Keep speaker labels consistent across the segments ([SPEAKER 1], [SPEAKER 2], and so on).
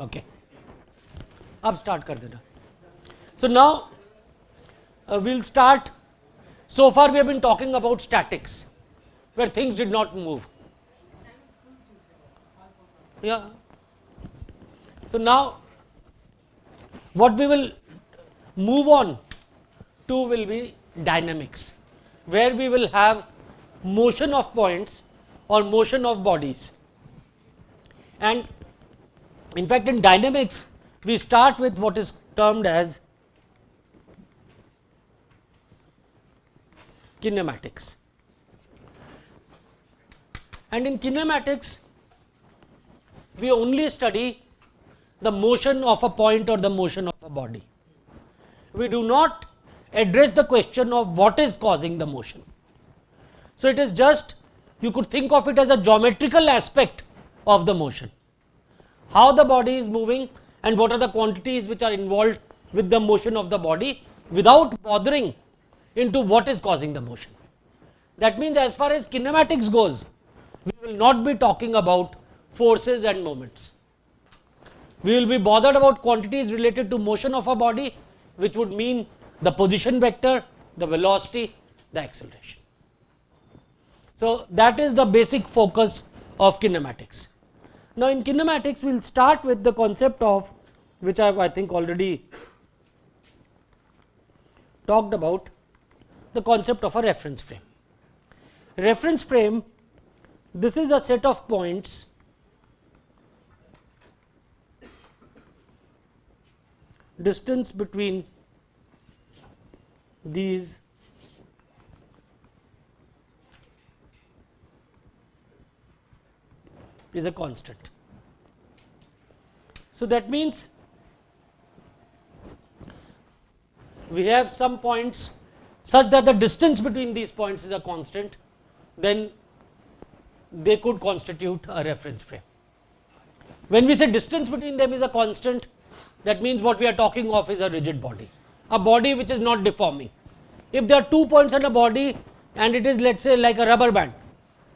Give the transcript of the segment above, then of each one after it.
[SPEAKER 1] Okay. अब start कर देना. So now we'll start. So far we have been talking about statics, where things did not move. Yeah. So now what we will move on to will be dynamics, where we will have motion of points or motion of bodies. And in fact, in dynamics, we start with what is termed as kinematics. And in kinematics, we only study the motion of a point or the motion of a body. We do not address the question of what is causing the motion. So it is just, you could think of it as a geometrical aspect of the motion. How the body is moving and what are the quantities which are involved with the motion of the body, without bothering into what is causing the motion. That means as far as kinematics goes, we will not be talking about forces and moments. We will be bothered about quantities related to motion of a body, which would mean the position vector, the velocity, the acceleration. So that is the basic focus of kinematics. Now in kinematics, we will start with the concept of, which I have I think already talked about, the concept of a reference frame. Reference frame, this is a set of points distance between these is a constant. So that means we have some points such that the distance between these points is a constant, then they could constitute a reference frame. When we say distance between them is a constant, that means what we are talking of is a rigid body, a body which is not deforming. If there are 2 points on a body and it is, let us say, like a rubber band,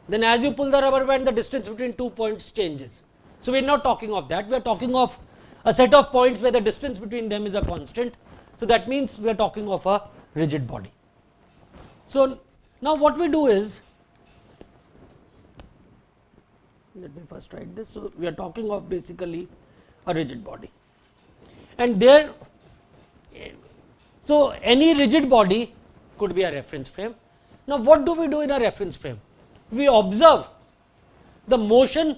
[SPEAKER 1] then as you pull the rubber band, the distance between 2 points changes. So we are not talking of that, we are talking of a set of points where the distance between them is a constant. So that means we are talking of a rigid body. So now what we do is, let me first write this. So we are talking of basically a rigid body, and there, so any rigid body could be a reference frame. Now what do we do in a reference frame? We observe the motion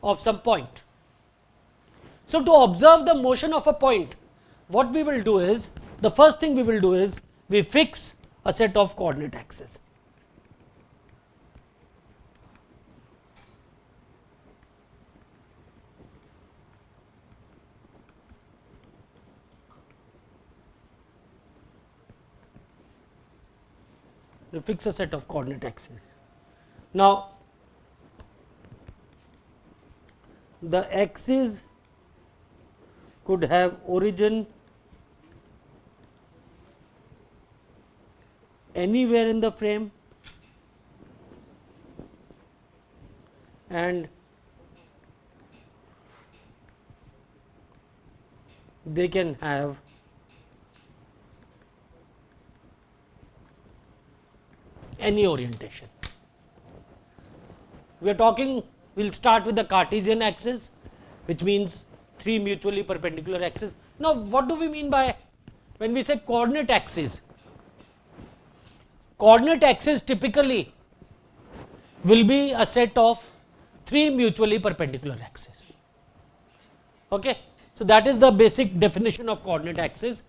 [SPEAKER 1] of some point. So to observe the motion of a point, what we will do is, the first thing we will do is, we fix a set of coordinate axes. We fix a set of coordinate axes. Now the axis could have origin anywhere in the frame and they can have any orientation. We are talking, we will start with the Cartesian axis, which means 3 mutually perpendicular axes. Now what do we mean by, when we say coordinate axis? Coordinate axis typically will be a set of 3 mutually perpendicular axes. Okay? So that is the basic definition of coordinate axis,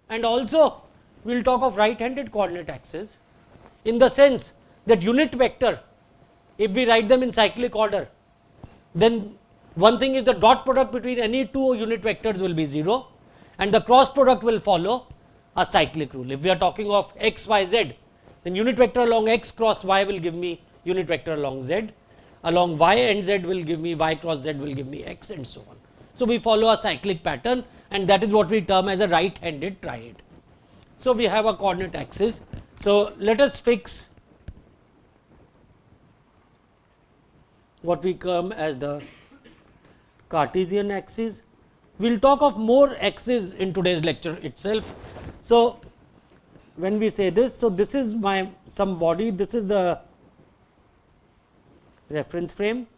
[SPEAKER 1] and also we will talk of right-handed coordinate axis, in the sense that unit vector, if we write them in cyclic order, then one thing is the dot product between any 2 unit vectors will be 0 and the cross product will follow a cyclic rule. If we are talking of x, y, z, then unit vector along x cross y will give me unit vector along z, along y and z will give me y cross z will give me x, and so on. So we follow a cyclic pattern, and that is what we term as a right-handed triad. So we have a coordinate axis. So let us fix what we term as the Cartesian axis We will talk of more axes in today's lecture itself. So, when we say this, so this is my some body, this is the reference frame,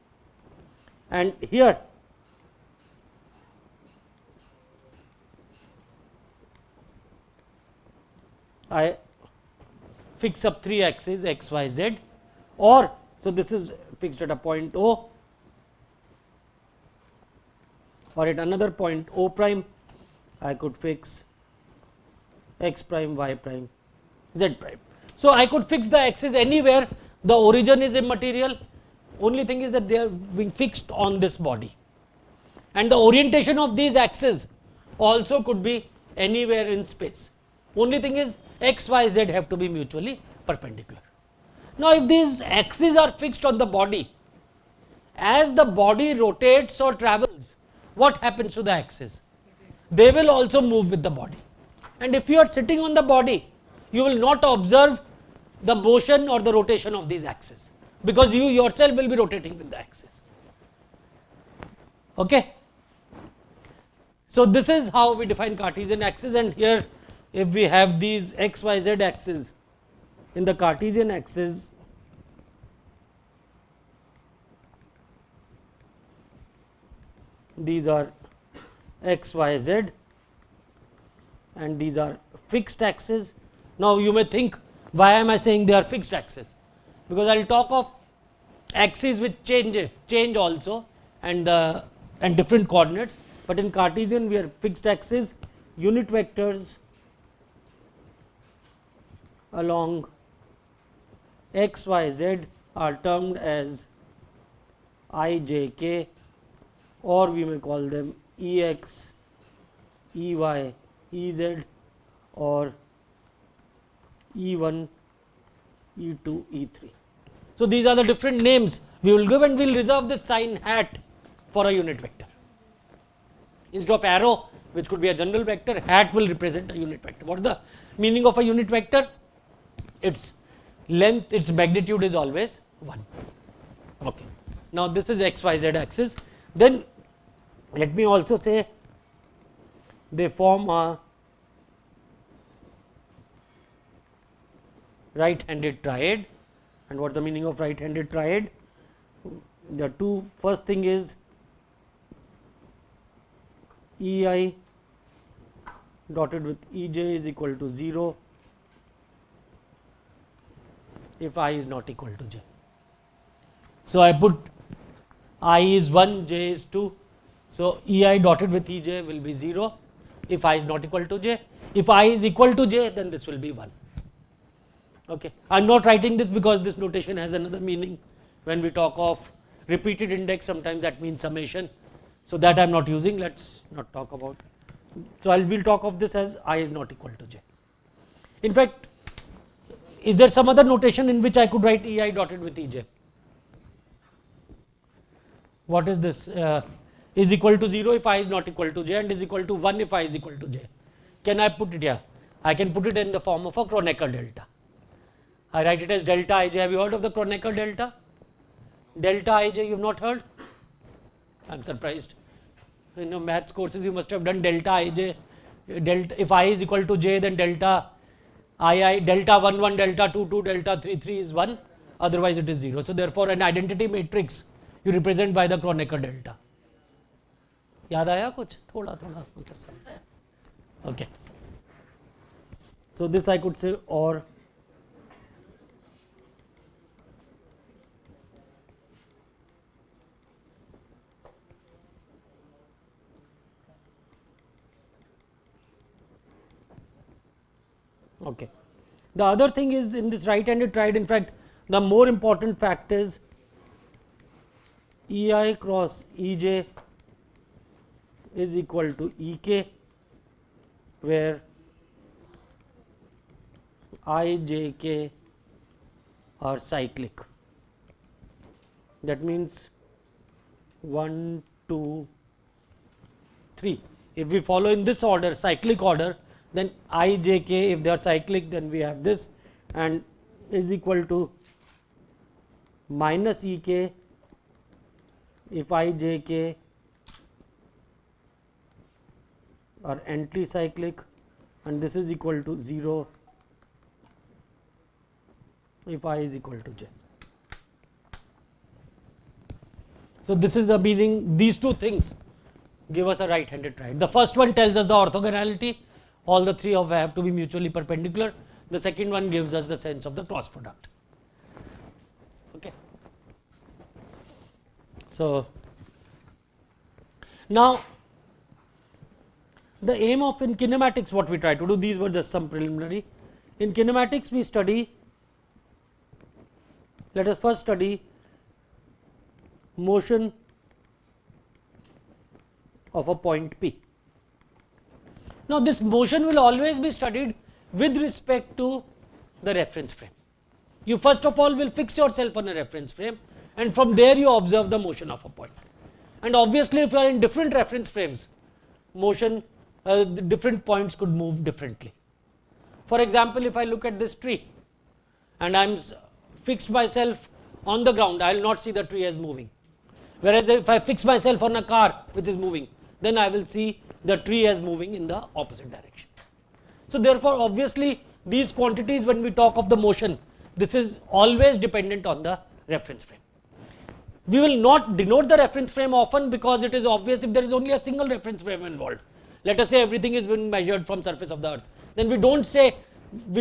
[SPEAKER 1] and here I fix up 3 axes x, y, z, or so this is fixed at a point O, or at another point O prime I could fix x prime, y prime, z prime. So, I could fix the axis anywhere, the origin is immaterial, only thing is that they are being fixed on this body, and the orientation of these axes also could be anywhere in space. Only thing is x, y, z have to be mutually perpendicular. Now, if these axes are fixed on the body, as the body rotates or travels, what happens to the axes? They will also move with the body, and if you are sitting on the body, you will not observe the motion or the rotation of these axes, because you yourself will be rotating with the axis. Okay. So, this is how we define Cartesian axis, and here if we have these x, y, z axes in the Cartesian axis, these are x, y, z, and these are fixed axes. Now, you may think, why am I saying they are fixed axes? Because I will talk of axes which change also, and different coordinates, but in Cartesian we are fixed axes. Unit vectors along x, y, z are termed as I, j, k, or we may call them Ex, Ey, Ez, or E1, E2, E3. So, these are the different names we will give, and we will reserve this sign hat for a unit vector. Instead of arrow, which could be a general vector, hat will represent a unit vector. What is the meaning of a unit vector? Its length, its magnitude is always 1. Okay. Now, this is x, y, z axis. Then let me also say they form a right handed triad. And what is the meaning of right handed triad? The two, first thing is Ei dotted with Ej is equal to 0 if I is not equal to j. So, I put I is 1, j is 2. So, Ei dotted with Ej will be 0 if I is not equal to j. If I is equal to j, then this will be 1. Okay. I am not writing this because this notation has another meaning. When we talk of repeated index, sometimes that means summation. So, that I am not using, let us not talk about. So, I will talk of this as I is not equal to j. In fact, is there some other notation in which I could write Ei dotted with Ej? What is this? Is equal to 0 if I is not equal to j, and is equal to 1 if I is equal to j. Can I put it here? I can put it in the form of a Kronecker delta. I write it as delta ij. Have you heard of the Kronecker delta? Delta ij, you have not heard? I am surprised. In your maths courses, you must have done delta ij. Delta, if I is equal to j, then delta I, delta 1, 1, delta 2, 2, delta 3, 3 is 1. Otherwise, it is 0. So, therefore, an identity matrix you represent by the Kronecker delta. याद आया कुछ थोड़ा थोड़ा okay. So, this I could say, or okay. The other thing is, in this right handed triad, in fact, the more important fact is Ei cross Ej is equal to Ek, where I, j, k are cyclic. That means 1, 2, 3. If we follow in this order, cyclic order, then I, j, k, if they are cyclic, then we have this, and is equal to minus Ek if I, j, k are anti-cyclic, and this is equal to 0 if I is equal to j. So, this is the meaning, these two things give us a right handed triad. The first one tells us the orthogonality, all the three of have to be mutually perpendicular. The second one gives us the sense of the cross product. Okay. So, now the aim of in kinematics, what we try to do, these were just some preliminary. In kinematics we study, let us first study motion of a point P. Now, this motion will always be studied with respect to the reference frame. You first of all will fix yourself on a reference frame, and from there you observe the motion of a point. And obviously, if you are in different reference frames, motion, different points could move differently. For example, if I look at this tree and I am fixed myself on the ground, I will not see the tree as moving. Whereas, if I fix myself on a car which is moving, then I will see the tree as moving in the opposite direction. So, therefore, obviously, these quantities when we talk of the motion, this is always dependent on the reference frame. We will not denote the reference frame often because it is obvious if there is only a single reference frame involved. Let us say everything is being measured from surface of the earth, then we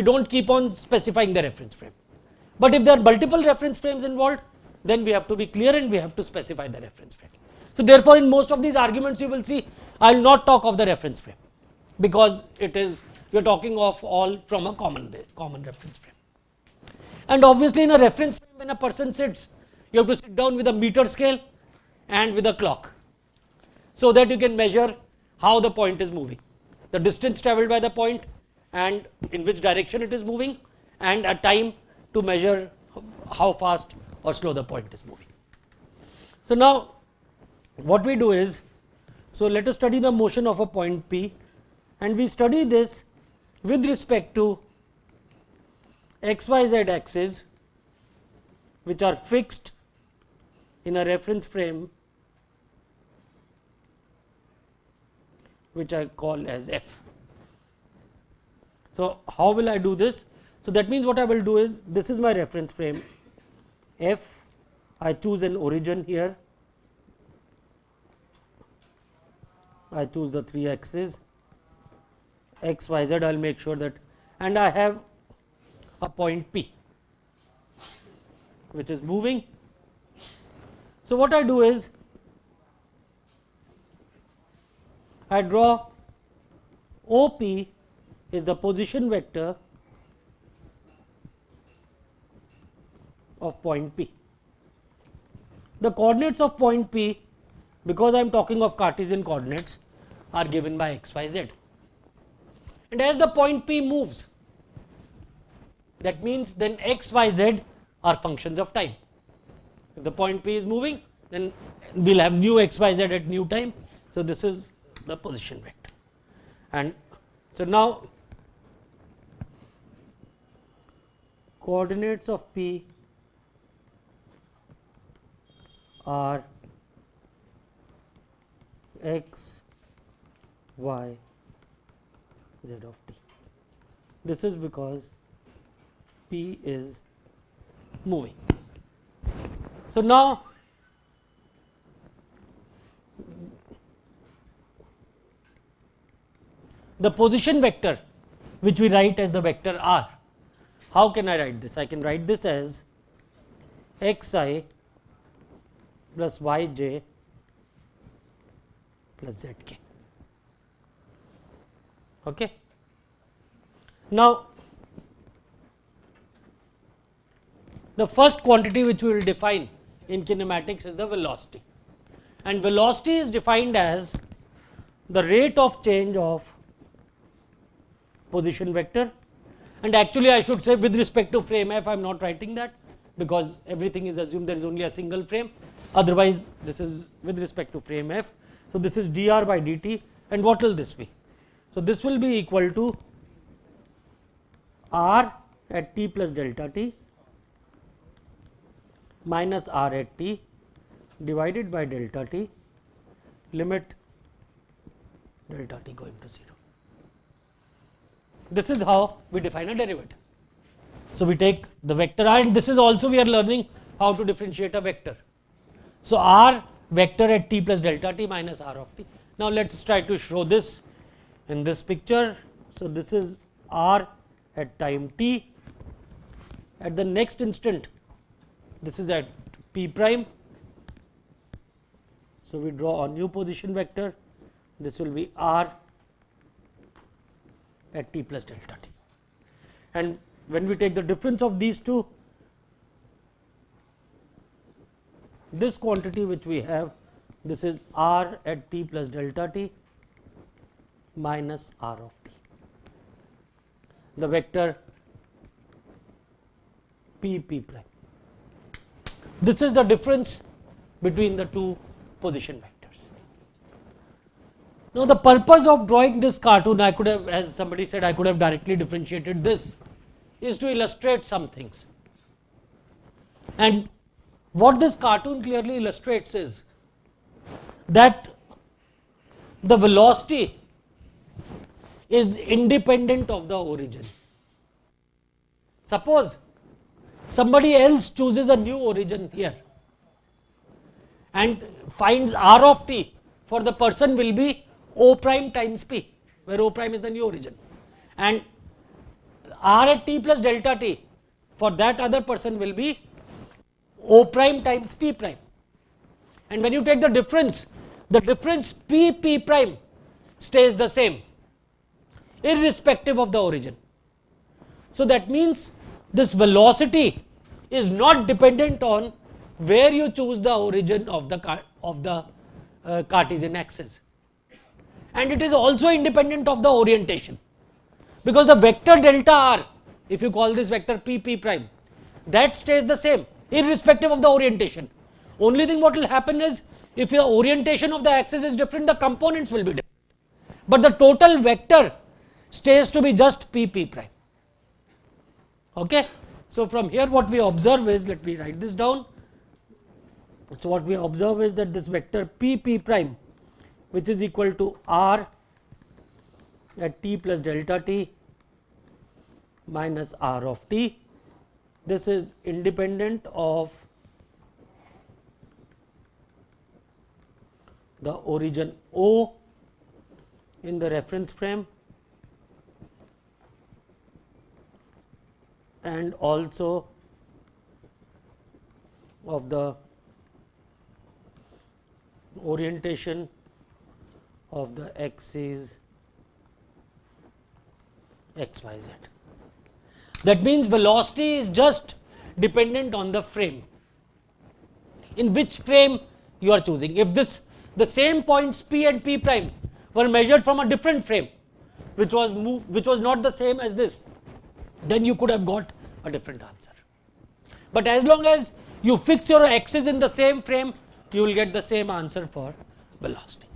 [SPEAKER 1] don't keep on specifying the reference frame. But if there are multiple reference frames involved, then we have to be clear and we have to specify the reference frame. So, therefore, in most of these arguments you will see I will not talk of the reference frame because it is we are talking of all from a common reference frame. And obviously, in a reference frame when a person sits, you have to sit down with a meter scale and with a clock, so that you can measure how the point is moving, the distance travelled by the point and in which direction it is moving, and a time to measure how fast or slow the point is moving. So, now what we do is, so let us study the motion of a point P, and we study this with respect to x, y, z axes which are fixed in a reference frame which I call as f. So, how will I do this? So, that means what I will do is, this is my reference frame f, I choose an origin here, I choose the 3 axes x, y, z, I will make sure that, and I have a point P which is moving. So, what I do is, I draw OP is the position vector of point P. The coordinates of point P, because I am talking of Cartesian coordinates, are given by x, y, z. And as the point P moves, that means then x, y, z are functions of time. If the point P is moving, then we will have new x, y, z at new time. So, this is the position vector. And so, now coordinates of P are x, y, z of t. This is because P is moving. So, now the position vector which we write as the vector r, how can I write this? I can write this as x I plus y j plus z k. Okay. Now, the first quantity which we will define in kinematics is the velocity, and velocity is defined as the rate of change of position vector, and actually I should say with respect to frame f, I am not writing that because everything is assumed there is only a single frame, otherwise this is with respect to frame f. So, this is dr by dt, and what will this be? So, this will be equal to r at t plus delta t minus r at t divided by delta t limit delta t going to 0. This is how we define a derivative. So we take the vector r, and this is also we are learning how to differentiate a vector. So r vector at t plus delta t minus r of t. Now let us try to show this in this picture. So this is r at time t. At the next instant, this is at p prime. So we draw a new position vector. This will be r at t plus delta t. And when we take the difference of these two, this quantity which we have, this is r at t plus delta t minus r of t. The vector p prime. This is the difference between the two position vectors. Now the purpose of drawing this cartoon, I could have, as somebody said, I could have directly differentiated this, is to illustrate some things. And what this cartoon clearly illustrates is that the velocity is independent of the origin. Suppose somebody else chooses a new origin here and finds r of t, for the person will be O prime times p, where O prime is the new origin, and r at t plus delta t for that other person will be O prime times p prime. And when you take the difference p prime stays the same irrespective of the origin. So that means this velocity is not dependent on where you choose the origin of the Cartesian axis, and it is also independent of the orientation, because the vector delta r, if you call this vector p prime, that stays the same irrespective of the orientation. Only thing what will happen is, if the orientation of the axis is different, the components will be different, but the total vector stays to be just p prime. Okay. So from here what we observe is, let me write this down. So what we observe is that this vector p prime, which is equal to r at t plus delta t minus r of t, this is independent of the origin O in the reference frame and also of the orientation of the axis xyz. That means velocity is just dependent on the frame, in which frame you are choosing. If the same points p and p prime were measured from a different frame, which was not the same as this, then you could have got a different answer. But as long as you fix your axis in the same frame, you will get the same answer for velocity.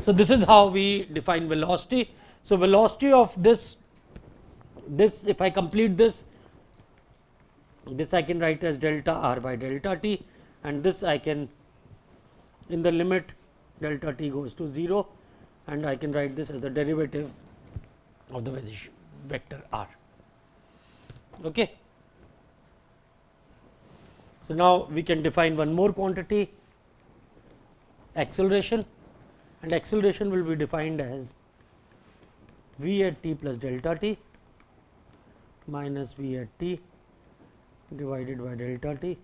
[SPEAKER 1] So this is how we define velocity. So velocity of this, if I complete this I can write as delta r by delta t, and this I can, in the limit delta t goes to 0, and I can write this as the derivative of the vector r. Okay. So now we can define one more quantity, acceleration, and acceleration will be defined as v at t plus delta t minus v at t divided by delta t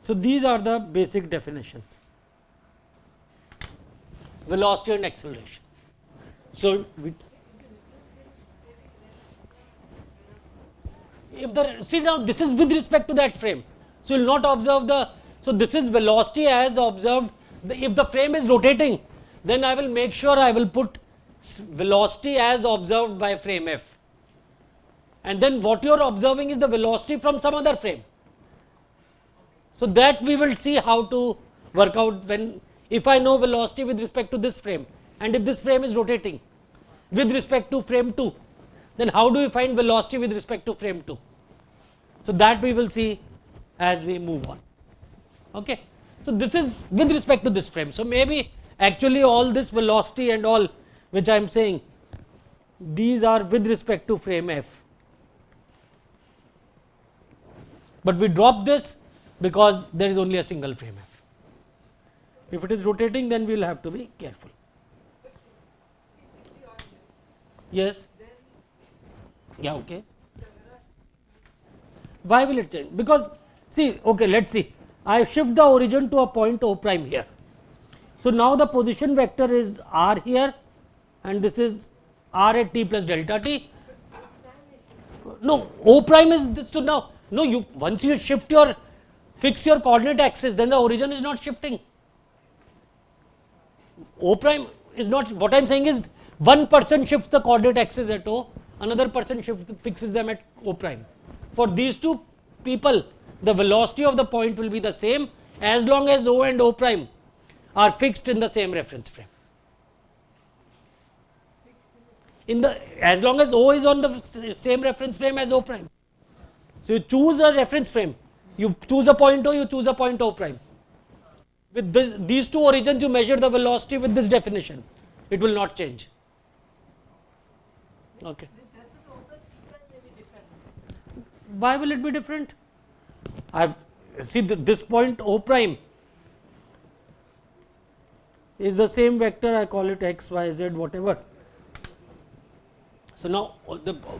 [SPEAKER 1] So these are the basic definitions, velocity and acceleration. So if the, see now this is with respect to that frame, so you will not observe the, so this is velocity as observed. If the frame is rotating, then I will make sure I will put velocity as observed by frame F, and then what you are observing is the velocity from some other frame. So that we will see how to work out when if I know velocity with respect to this frame, and if this frame is rotating with respect to frame 2, then how do we find velocity with respect to frame 2? So that we will see as we move on. Okay. So this is with respect to this frame. So maybe actually all this velocity and all which I am saying, these are with respect to frame F. But we drop this because there is only a single frame F. If it is rotating, then we will have to be careful. Yes. Yeah, okay. Why will it change? Because see, okay, let's see. I shift the origin to a point O prime here. So now the position vector is r here, and this is r at t plus delta t. No, O prime is this. So now, no, you once you shift your fix your coordinate axis, then the origin is not shifting. O prime is not. What I am saying is one person shifts the coordinate axis at O, another person fixes them at O prime. For these two people, the velocity of the point will be the same as long as O and O prime are fixed in the same reference frame. As long as O is on the same reference frame as O prime. So you choose a reference frame, you choose a point O, you choose a point O prime. With these two origins, you measure the velocity with this definition. It will not change. Okay. Why will it be different? I see this point O prime is the same vector. I call it x, y, z, whatever. So now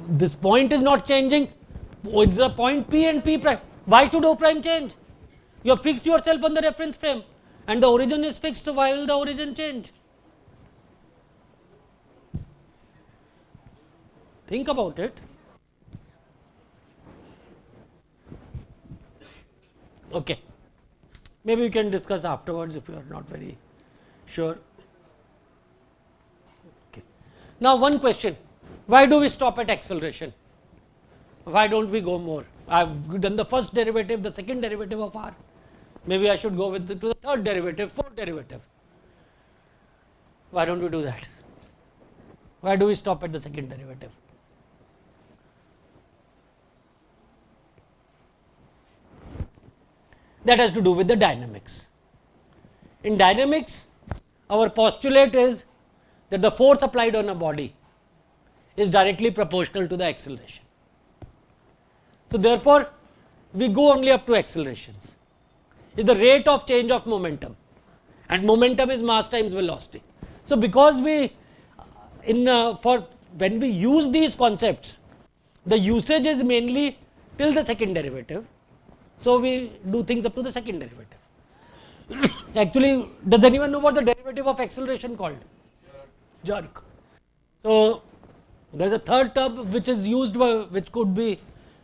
[SPEAKER 1] this point is not changing. It's a point P and P prime. Why should O prime change? You have fixed yourself on the reference frame, and the origin is fixed. So why will the origin change? Think about it. Okay. Maybe we can discuss afterwards if you are not very sure. Okay. Now one question, why do we stop at acceleration? Why don't we go more? I have done the first derivative, the second derivative of r. Maybe I should go to the third derivative, fourth derivative. Why don't we do that? Why do we stop at the second derivative? That has to do with the dynamics. In dynamics, our postulate is that the force applied on a body is directly proportional to the acceleration. So therefore, we go only up to accelerations. Is the rate of change of momentum, and momentum is mass times velocity. So because we for when we use these concepts, the usage is mainly till the second derivative. So we do things up to the second derivative. Actually, does anyone know what the derivative of acceleration called? Jerk. So there is a third term which is used, which could be,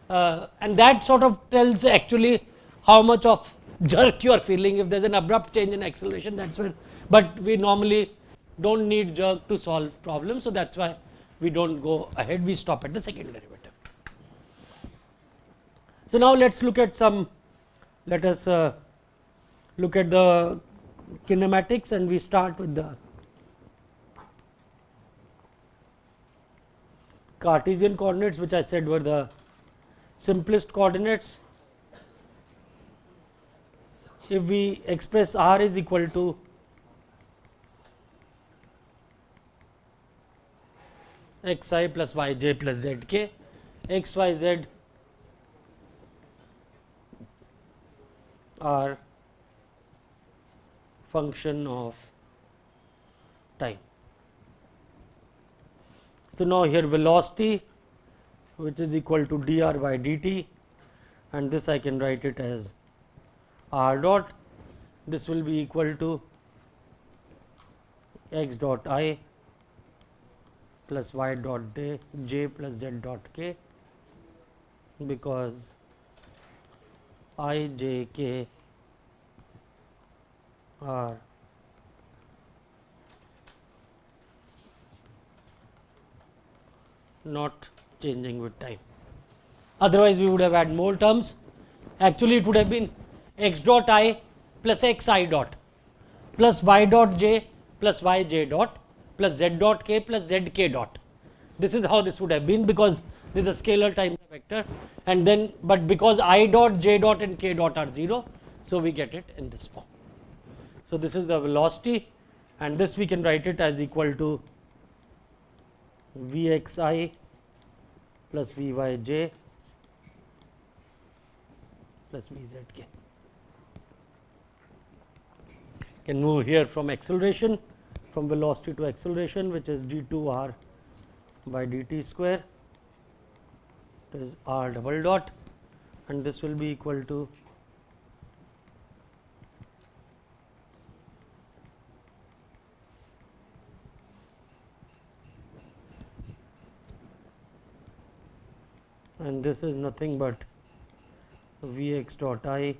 [SPEAKER 1] and that sort of tells actually how much of jerk you are feeling. If there is an abrupt change in acceleration, that's when. But we normally don't need jerk to solve problems, so that's why we don't go ahead. We stop at the second derivative. So now let's look at let us look at the kinematics, and we start with the Cartesian coordinates, which I said were the simplest coordinates. If we express r is equal to xi plus yj plus zk, x, y, z are function of time. So now here velocity, which is equal to dr by dt, and this I can write it as r dot. This will be equal to x dot I plus y dot j plus z dot k, because I, j, k are not changing with time. Otherwise, we would have had more terms. Actually, it would have been x dot I plus x I dot. plus y dot j plus y j dot plus z dot k plus z k dot. This is how this would have been, because this is a scalar times a vector, and then but because I dot, j dot and k dot are 0, so we get it in this form. So this is the velocity, and this we can write it as equal to Vxi plus Vyj plus Vzk. Can move here from acceleration, from velocity to acceleration, which is d2r by dt square, it is r double dot, and this will be equal to and this is nothing but Vx dot I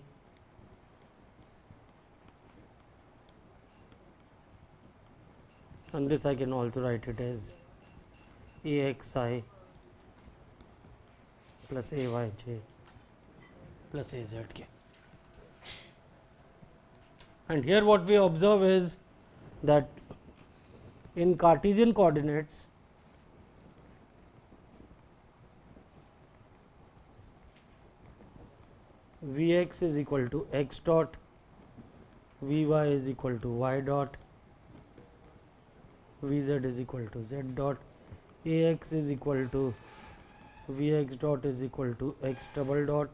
[SPEAKER 1] and this I can also write it as Axi plus Ayj plus Azk. And here what we observe is that in Cartesian coordinates Vx is equal to x dot, Vy is equal to y dot, Vz is equal to z dot, Ax is equal to Vx dot is equal to x double dot,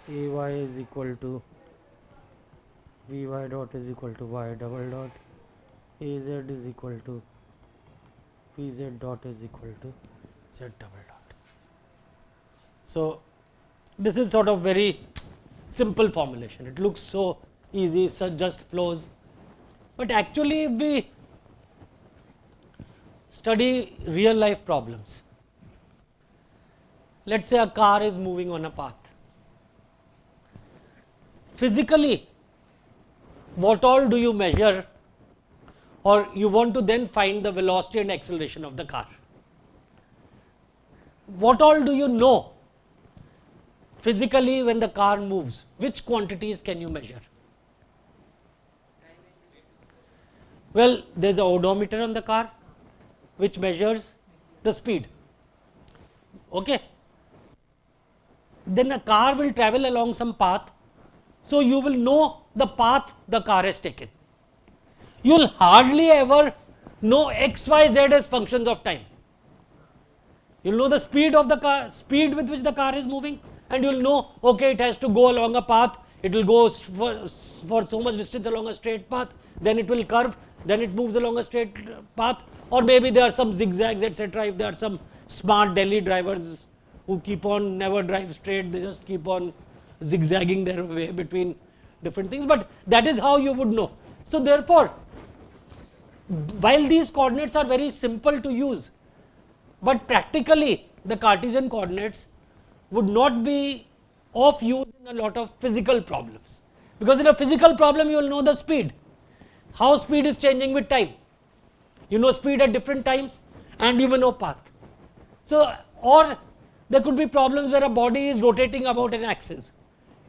[SPEAKER 1] Ay is equal to Vy dot is equal to y double dot, Az is equal to Vz dot is equal to z double dot. So this is sort of very simple formulation. It looks so easy, so just flows, but actually if we study real life problems, let's say a car is moving on a path, physically what all do you measure, or you want to then find the velocity and acceleration of the car? What all do you know physically when the car moves? Which quantities can you measure? Well, there is a odometer on the car which measures the speed. Okay. Then a car will travel along some path, so you will know the path the car has taken. You will hardly ever know x, y, z as functions of time. You will know the speed of the car, speed with which the car is moving, and you will know, okay, it has to go along a path, it will go for so much distance along a straight path, then it will curve, then it moves along a straight path, or maybe there are some zigzags, etc. If there are some smart Delhi drivers who keep on never drive straight, they just keep on zigzagging their way between different things, but that is how you would know. So therefore, while these coordinates are very simple to use, but practically the Cartesian coordinates would not be of use in a lot of physical problems, because in a physical problem you will know the speed, how speed is changing with time, you know speed at different times, and you will know path. So, or there could be problems where a body is rotating about an axis,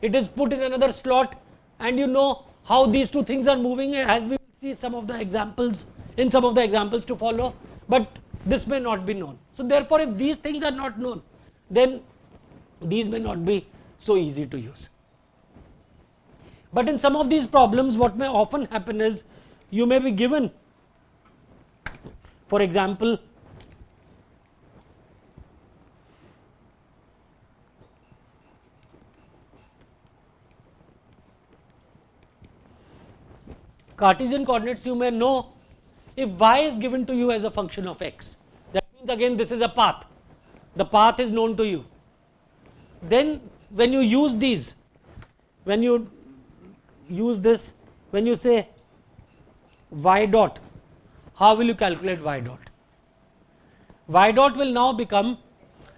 [SPEAKER 1] it is put in another slot, and you know how these two things are moving, as we will see some of the examples in some of the examples to follow, but this may not be known. So therefore, if these things are not known, then these may not be so easy to use. But in some of these problems, what may often happen is you may be given, for example, Cartesian coordinates, you may know if y is given to you as a function of x, that means again this is a path, the path is known to you. Then when you use these, when you use this, when you say y dot, how will you calculate y dot? Y dot will now become,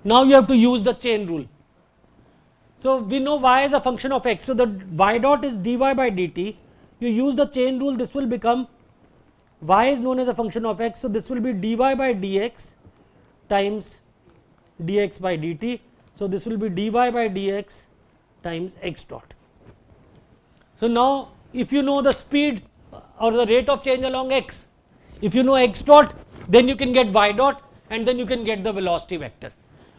[SPEAKER 1] now you have to use the chain rule. So we know y is a function of x, so the y dot is dy by dt, you use the chain rule, this will become, y is known as a function of x, so this will be dy by dx times dx by dt, so this will be dy by dx times x dot. So now if you know the speed or the rate of change along x. If you know x dot, then you can get y dot, and then you can get the velocity vector.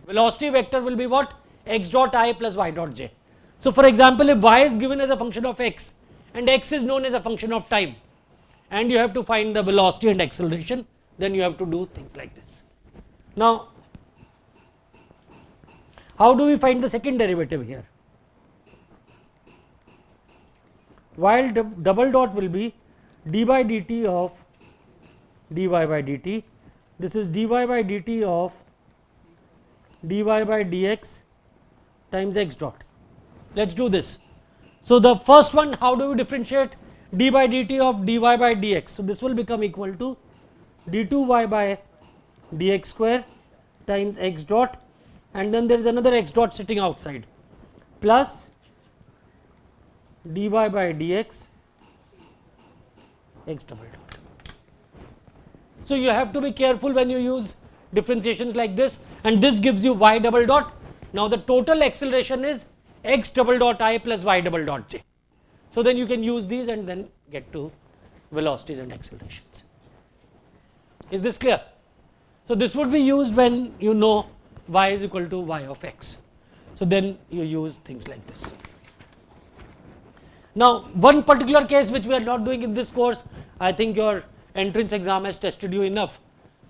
[SPEAKER 1] Velocity vector will be what? X dot I plus y dot j. So for example, if y is given as a function of x and x is known as a function of time, and you have to find the velocity and acceleration, then you have to do things like this. Now, how do we find the second derivative here? While double dot will be d by dt of dy by dt, this is dy by dt of dy by dx times x dot. Let us do this. So, the first one, how do we differentiate d by dt of dy by dx? So, this will become equal to d2y by dx square times x dot, and then there is another x dot sitting outside, plus dy by dx x double dot. So, you have to be careful when you use differentiations like this, and this gives you y double dot. Now, the total acceleration is x double dot I plus y double dot j. So, then you can use these and then get to velocities and accelerations. Is this clear? So, this would be used when you know y is equal to y of x. So, then you use things like this. Now, one particular case which we are not doing in this course, I think your entrance exam has tested you enough,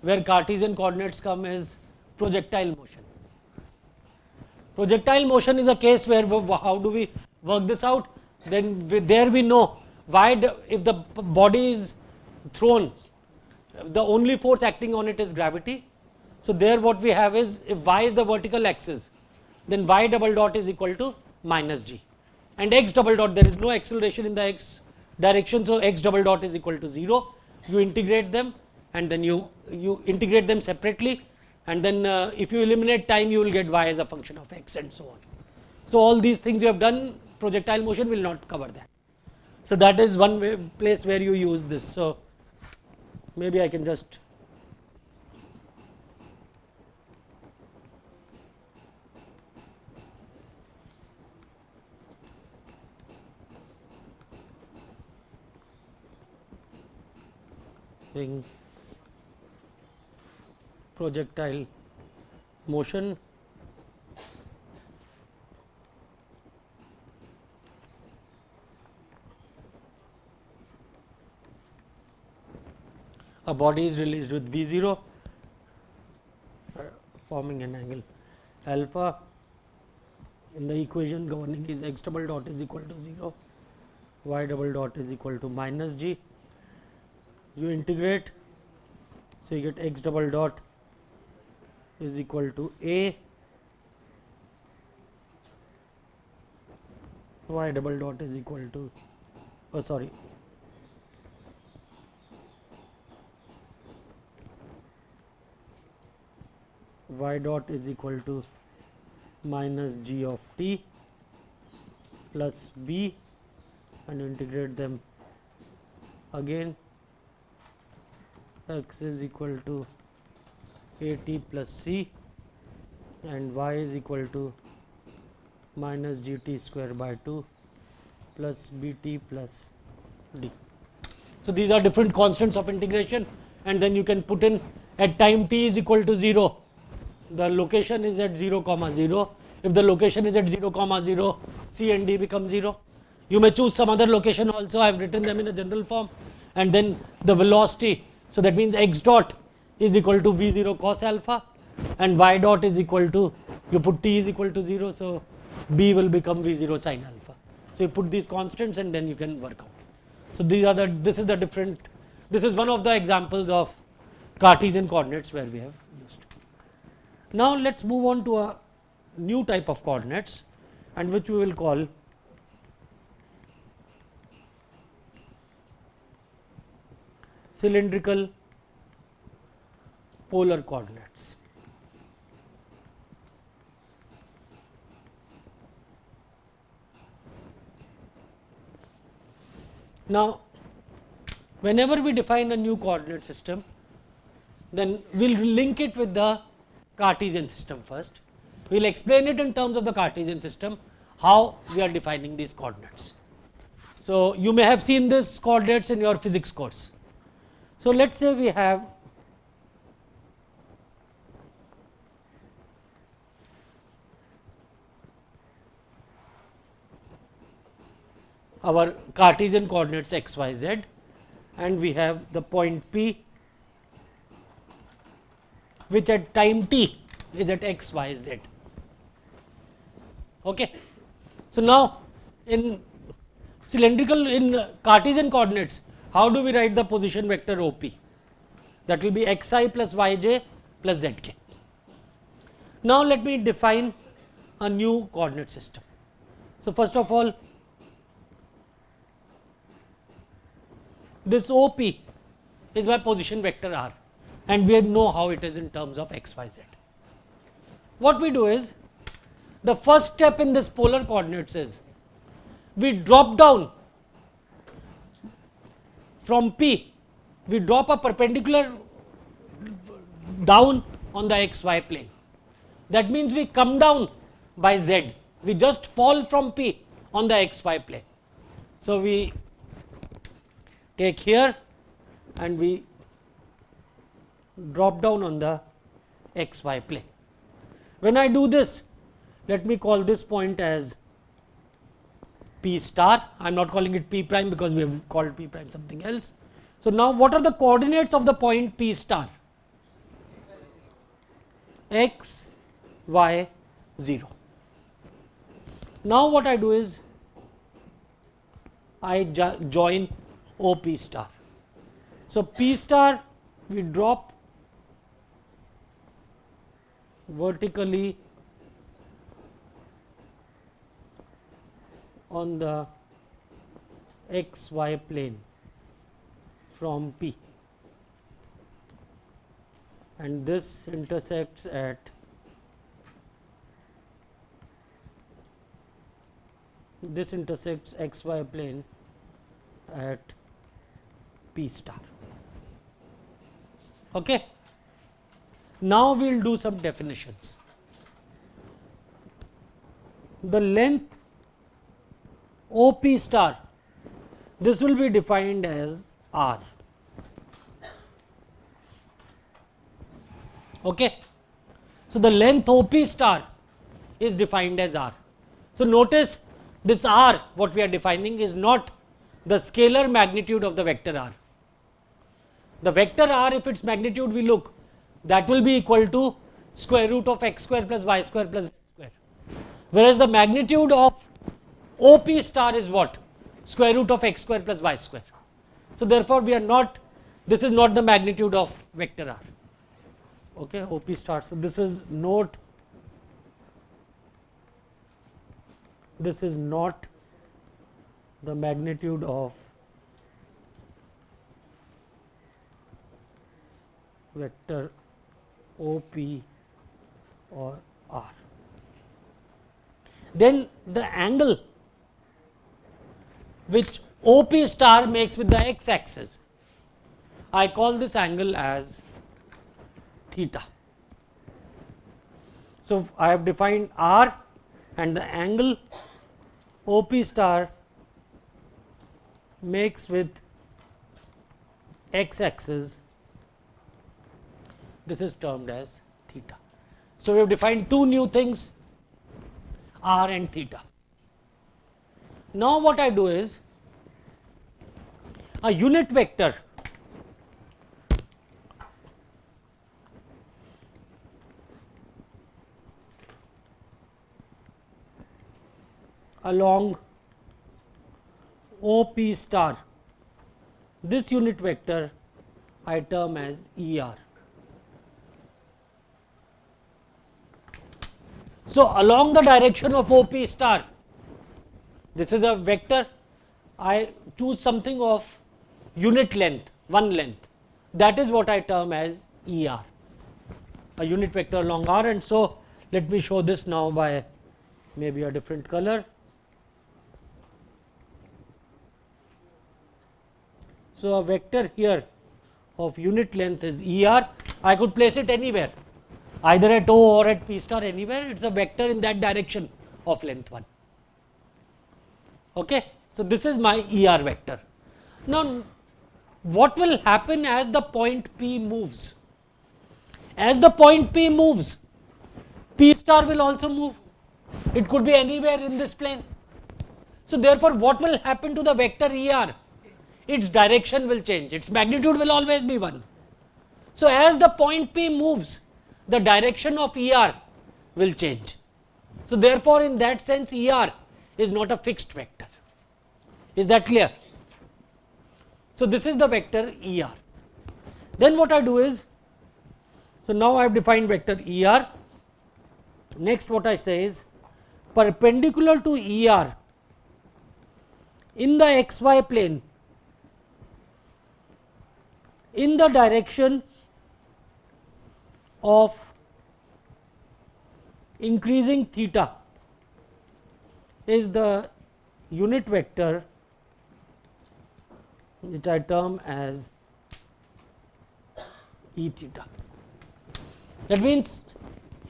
[SPEAKER 1] where Cartesian coordinates come is projectile motion. Projectile motion is a case where how do we work this out? Then there we know if the body is thrown, the only force acting on it is gravity. So, there what we have is, if y is the vertical axis, then y double dot is equal to minus g, and x double dot, there is no acceleration in the x direction. So, x double dot is equal to 0. You integrate them, and then you integrate them separately, and then if you eliminate time, you will get y as a function of x, and so on. So, all these things you have done, projectile motion will not cover that. So, that is one place where you use this. So, maybe I can just projectile motion a body is released with v0 forming an angle alpha. In the equation governing is x double dot is equal to 0, y double dot is equal to minus g. You integrate, so you get x double dot is equal to a, y double dot is equal to, y dot is equal to minus g of t plus b, and integrate them again. X is equal to at plus c, and y is equal to minus gt square by 2 plus bt plus d. So, these are different constants of integration, and then you can put in at time t is equal to 0, the location is at 0 comma 0. If the location is at 0 comma 0, c and d become 0. You may choose some other location also, I have written them in a general form, and then the velocity. So, that means x dot is equal to v0 cos alpha, and y dot is equal to, you put t is equal to 0, so b will become v0 sin alpha. So, you put these constants and then you can work out. So, this is one of the examples of Cartesian coordinates where we have used. Now, let us move on to a new type of coordinates, and which we will call cylindrical polar coordinates. Now, whenever we define a new coordinate system, then we will link it with the Cartesian system first. We will explain it in terms of the Cartesian system, how we are defining these coordinates. So, you may have seen this coordinates in your physics course. So, let us say we have our Cartesian coordinates x, y, z, and we have the point P which at time t is at x, y, z. Okay. So, now in cylindrical, in Cartesian coordinates, how do we write the position vector OP? That will be xi plus yj plus zk. Now, let me define a new coordinate system. So, first of all, this OP is my position vector r, and we know how it is in terms of x, y, z. What we do is, the first step in this polar coordinates is, we drop down from P, we drop a perpendicular down on the xy plane. That means we come down by z, we just fall from P on the xy plane. So, we take here and we drop down on the xy plane. When I do this, let me call this point as P star. I am not calling it P prime because we have called P prime something else. So, now what are the coordinates of the point P star? X, y, 0. Now, what I do is I join OP star. So, P star we drop vertically on the xy plane from P, and this intersects at xy plane at P star. Okay. Now, we will do some definitions. The length OP star, this will be defined as r. Okay. So, the length OP star is defined as r. So, notice this r, what we are defining is not the scalar magnitude of the vector r. The vector r, if its magnitude we look, that will be equal to square root of x square plus y square plus z square, whereas the magnitude of OP star is what? Square root of x square plus y square. So, therefore, we are not, this is not the magnitude of vector r. Okay, OP star. So, this is note, this is not the magnitude of vector OP or r. Then the angle which OP star makes with the x axis, I call this angle as theta. So, I have defined r, and the angle OP star makes with x axis, this is termed as theta. So, we have defined two new things, r and theta. Now, what I do is, a unit vector along OP star, this unit vector I term as ER. So, along the direction of OP star, this is a vector, I choose something of unit length, one length, that is what I term as ER, a unit vector along R. And so, let me show this now by maybe a different color. So, a vector here of unit length is ER. I could place it anywhere, either at O or at P star, anywhere. It is a vector in that direction of length 1. Okay. So, this is my ER vector. Now, what will happen as the point P moves? As the point P moves, P star will also move. It could be anywhere in this plane. So, therefore, what will happen to the vector ER? Its direction will change, its magnitude will always be 1. So, as the point P moves, the direction of ER will change. So, therefore, in that sense ER is not a fixed vector. Is that clear? So, this is the vector ER. Then what I do is, so now I have defined vector ER. Next what I say is perpendicular to ER in the xy plane in the direction of increasing theta is the unit vector which I term as E theta. That means,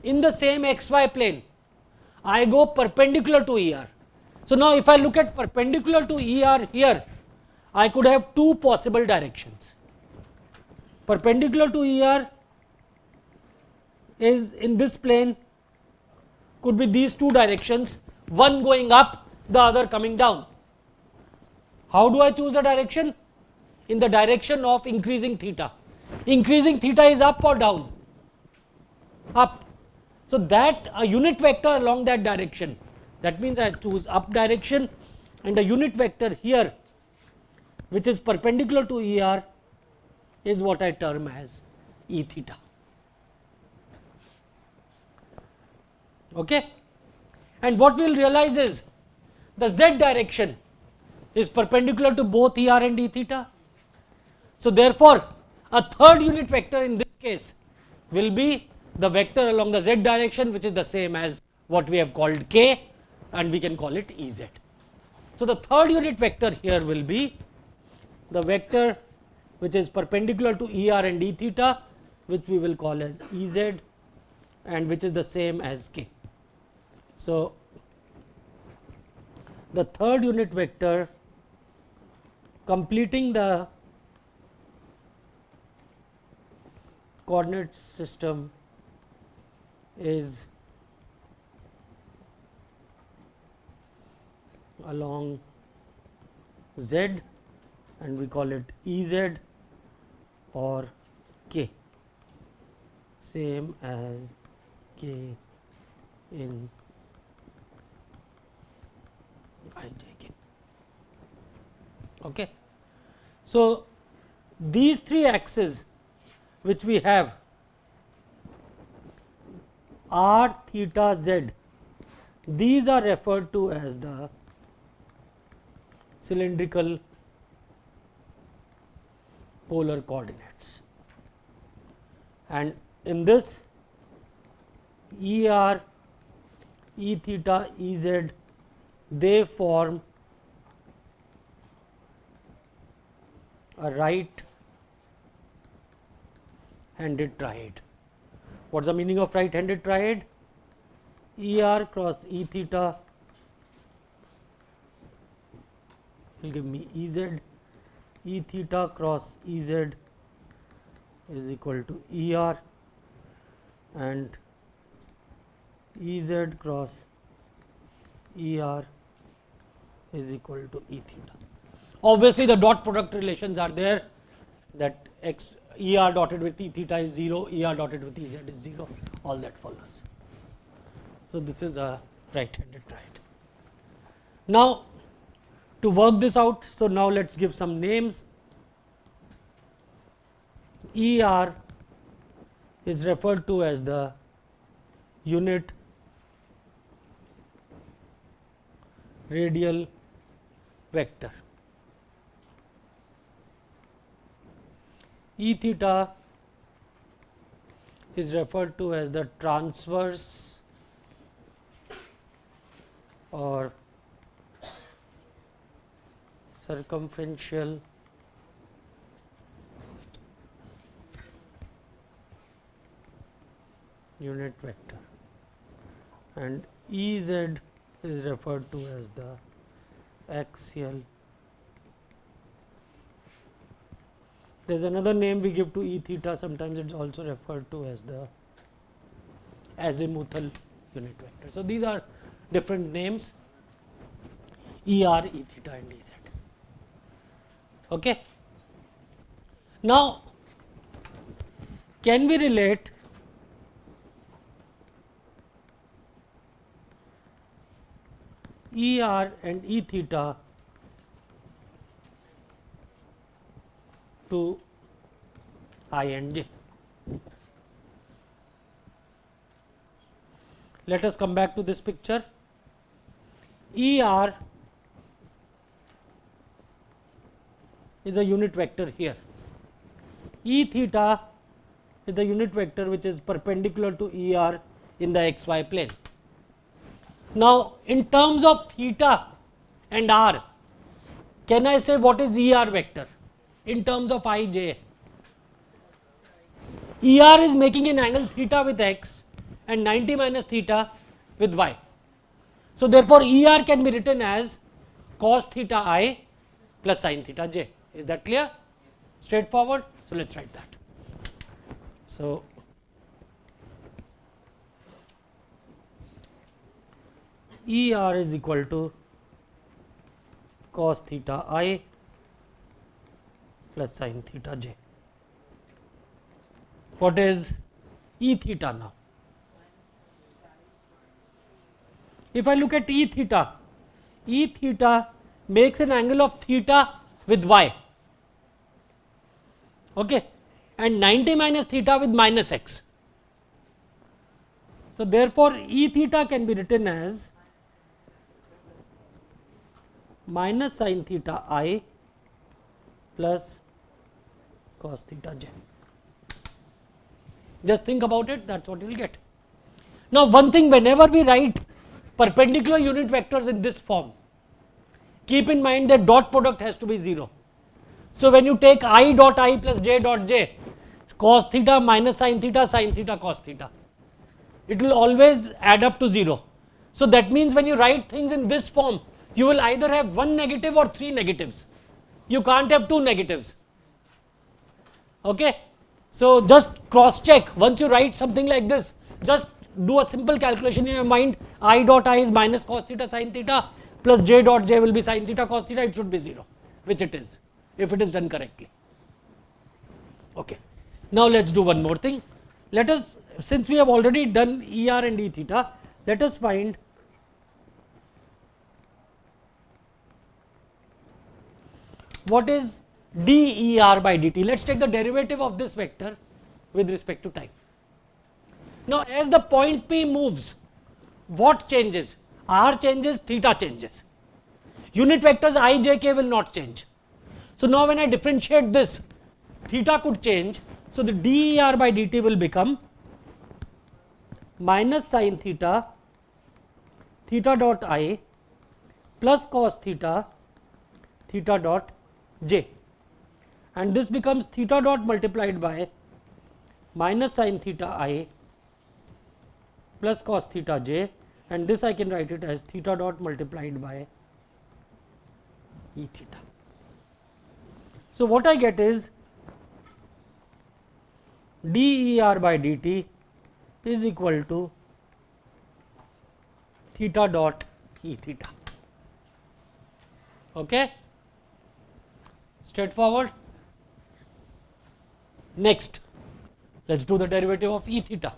[SPEAKER 1] in the same xy plane I go perpendicular to ER. So, now if I look at perpendicular to ER here, I could have two possible directions. Perpendicular to ER is in this plane, could be these two directions, one going up, the other coming down. How do I choose the direction? In the direction of increasing theta. Increasing theta is up or down? Up. So, that a unit vector along that direction, that means I choose up direction, and a unit vector here which is perpendicular to ER is what I term as E theta. Okay? And what we will realize is the z direction is perpendicular to both ER and E theta. So, therefore, a third unit vector in this case will be the vector along the z direction, which is the same as what we have called k, and we can call it Ez. So, the third unit vector here will be the vector which is perpendicular to ER and E theta, which we will call as Ez, and which is the same as k. So, the third unit vector completing the coordinate system is along z, and we call it Ez or k, same as k in Ijk. Okay. So, these three axes which we have r, theta, z, these are referred to as the cylindrical polar coordinates, and in this ER, E theta, Ez, they form a right handed triad. What is the meaning of right handed triad? ER cross E theta will give me Ez, E theta cross Ez is equal to ER, and Ez cross ER is equal to E theta. Obviously, the dot product relations are there, that x ER dotted with E theta is 0, ER dotted with Ez is 0, all that follows. So, this is a right handed triad. Now, to work this out, so now let us give some names. ER is referred to as the unit radial vector. E theta is referred to as the transverse or circumferential unit vector, and Ez is referred to as the axial. There is another name we give to E theta, sometimes it is also referred to as the azimuthal unit vector. So, these are different names, ER, E theta and EZ. Okay. Now, can we relate ER and E theta to I and j? Let us come back to this picture. ER is a unit vector here. E theta is the unit vector which is perpendicular to ER in the xy plane. Now, in terms of theta and r, can I say what is ER vector in terms of I, j? ER is making an angle theta with x and 90 minus theta with y. So, therefore, ER can be written as cos theta I plus sin theta j. Is that clear? Straightforward? So, let us write that. So, ER is equal to cos theta I plus sin theta j. What is E theta now? If I look at E theta makes an angle of theta with y, okay, and 90 minus theta with minus x. So, therefore, E theta can be written as minus sin theta I plus cos theta j. Just think about it, that is what you will get. Now, one thing, whenever we write perpendicular unit vectors in this form, keep in mind that dot product has to be 0. So, when you take I dot I plus j dot j, cos theta minus sin theta cos theta, it will always add up to 0. So, that means when you write things in this form, you will either have 1 negative or 3 negatives. You can't have 2 negatives. Okay. So, just cross check once you write something like this, just do a simple calculation in your mind. I dot I is minus cos theta sin theta plus j dot j will be sin theta cos theta, it should be 0, which it is if it is done correctly. Okay. Now, let us do one more thing. Let us, since we have already done ER and E theta, let us find what is dER by dt. Let us take the derivative of this vector with respect to time. Now, as the point P moves, what changes? R changes, theta changes. Unit vectors I, j, k will not change. So, now when I differentiate this, theta could change. So, the dER by dt will become minus sin theta, theta dot I plus cos theta, theta dot j, and this becomes theta dot multiplied by minus sin theta I plus cos theta j, and this I can write it as theta dot multiplied by E theta. So, what I get is dER by dt is equal to theta dot E theta. Okay. Straightforward. Next, let us do the derivative of E theta.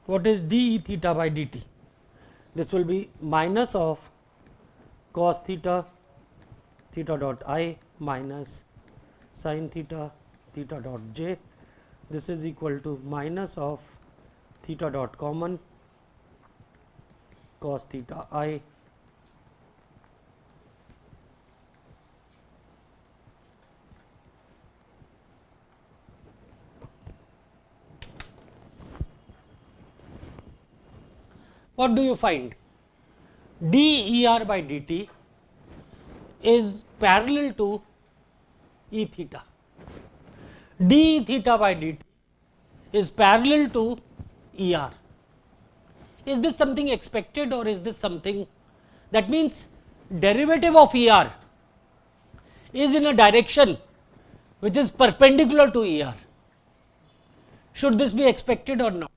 [SPEAKER 1] What is dE theta by dt? This will be minus of cos theta, theta dot I minus sin theta, theta dot j. This is equal to minus of theta dot common, cos theta I what do you find? dER by dt is parallel to E theta. dE theta by dt is parallel to ER. Is this something expected or is this something, that means derivative of ER is in a direction which is perpendicular to ER. Should this be expected or not?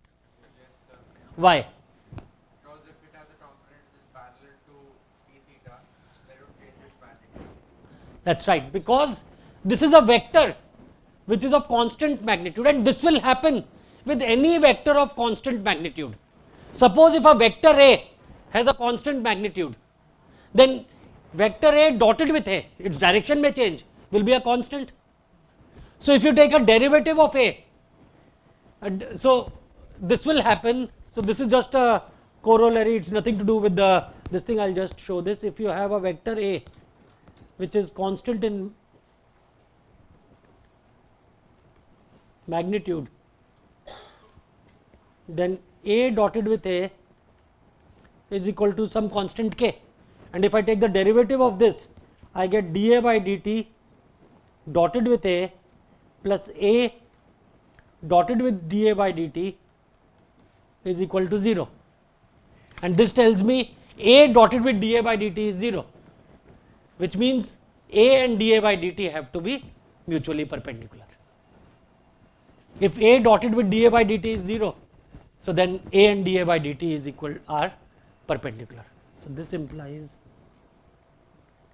[SPEAKER 2] Yes, sir.
[SPEAKER 1] Why?
[SPEAKER 2] Because if it has a component which is parallel to p theta, that would change its magnitude.
[SPEAKER 1] That is right, because this is a vector which is of constant magnitude, and this will happen with any vector of constant magnitude. Suppose if a vector A has a constant magnitude, then vector A dotted with A, its direction may change, will be a constant. So if you take a derivative of A, so this will happen. So this is just a corollary, it's nothing to do with this thing. I'll just show this. If you have a vector A which is constant in magnitude, then A dotted with A is equal to some constant k, and if I take the derivative of this, I get dA by dt dotted with A plus A dotted with dA by dt is equal to 0, and this tells me A dotted with dA by dt is 0, which means A and dA by dt have to be mutually perpendicular. If A dotted with dA by dt is 0, so then A and dA by dt is equal, are perpendicular. So this implies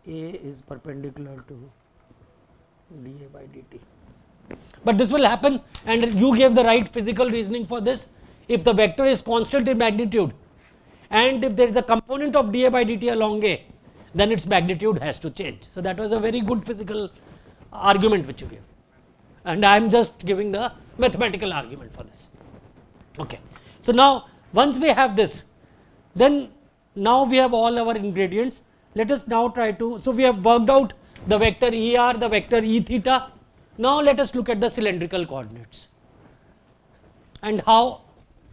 [SPEAKER 1] A is perpendicular to dA by dt. But this will happen, and you gave the right physical reasoning for this. If the vector is constant in magnitude and if there is a component of dA by dt along A, then its magnitude has to change. So that was a very good physical argument which you gave, and I am just giving the mathematical argument for this. Okay. So now once we have this, then now we have all our ingredients. Let us now try to, so we have worked out the vector ER, the vector E theta. Now let us look at the cylindrical coordinates and how,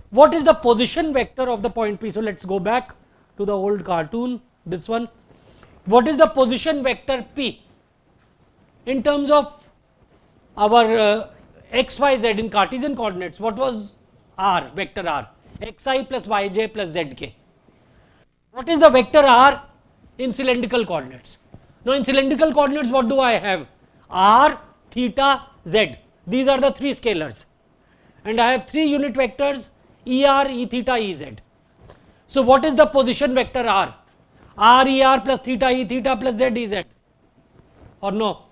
[SPEAKER 1] what is the position vector of the point P. So let us go back to the old cartoon, this one. What is the position vector P in terms of our x, y, z in Cartesian coordinates? What was R, vector R? Xi plus yj plus zk. What is the vector R in cylindrical coordinates? Now in cylindrical coordinates, what do I have? R, theta, z. These are the three scalars, and I have three unit vectors ER, E theta, Ez. So what is the position vector R? R ER plus theta E theta plus Z Ez, or no?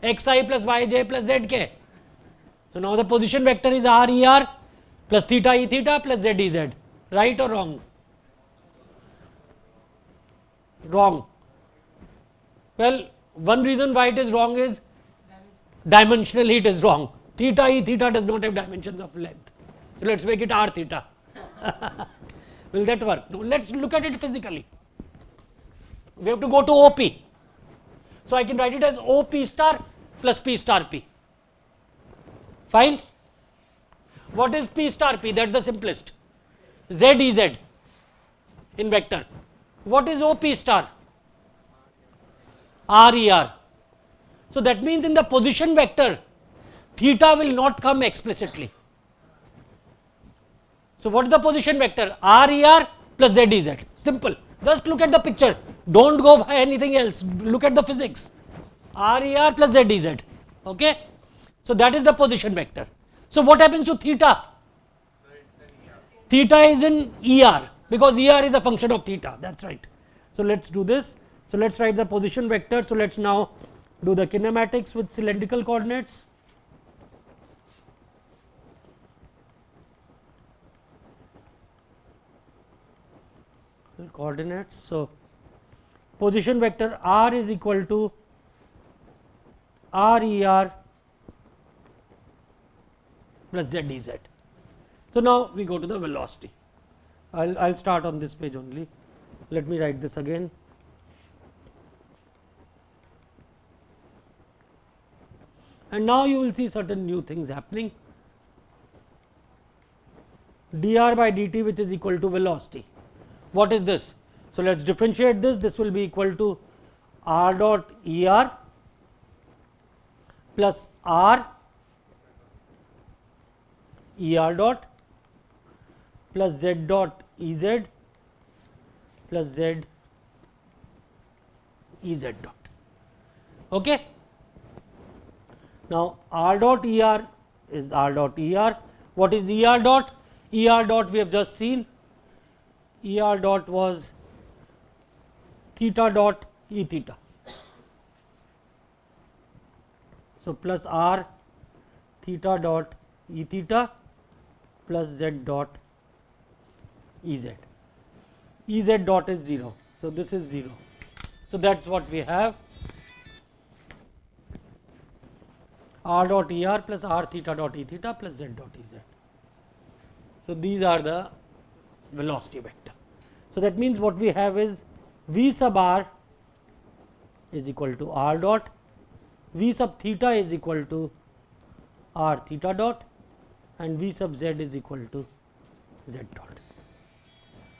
[SPEAKER 1] Xi plus yj plus zk. So now the position vector is R ER plus theta E theta plus Z Ez. Right or wrong? Wrong. Well, one reason why it is wrong is dimensionally it is wrong. Theta E theta does not have dimensions of length. So let us make it R theta. Will that work? No, let us look at it physically. We have to go to OP. So I can write it as OP star plus P star P. Fine. What is P star P? That is the simplest. Z Ez in vector. What is OP star? R ER. So that means in the position vector, theta will not come explicitly. So what is the position vector? R ER plus Z Ez. Simple. Just look at the picture. Don't go by anything else. Look at the physics. R ER plus Z Ez. Okay. So that is the position vector. So what happens to theta? Theta is in ER, because ER is a function of theta. That's right. So let's do this. So let's write the position vector. So let's now do the kinematics with cylindrical coordinates. Coordinates. So position vector R is equal to R ER plus Z Ez. So now we go to the velocity. I'll start on this page only. Let me write this again. And now you will see certain new things happening. dr by dt, which is equal to velocity. What is this? So let us differentiate this. This will be equal to r dot ER plus r ER dot plus Z dot EZ plus Z EZ dot. Okay. Now, R dot ER is R dot ER. What is ER dot? ER dot we have just seen. ER dot was theta dot E theta. So, plus R theta dot E theta plus Z dot EZ. EZ dot is 0. So, this is 0. So, that is what we have. R dot ER plus R theta dot E theta plus Z dot EZ. So, these are the velocity vector. So, that means what we have is V sub r is equal to r dot, V sub theta is equal to r theta dot, and V sub z is equal to z dot.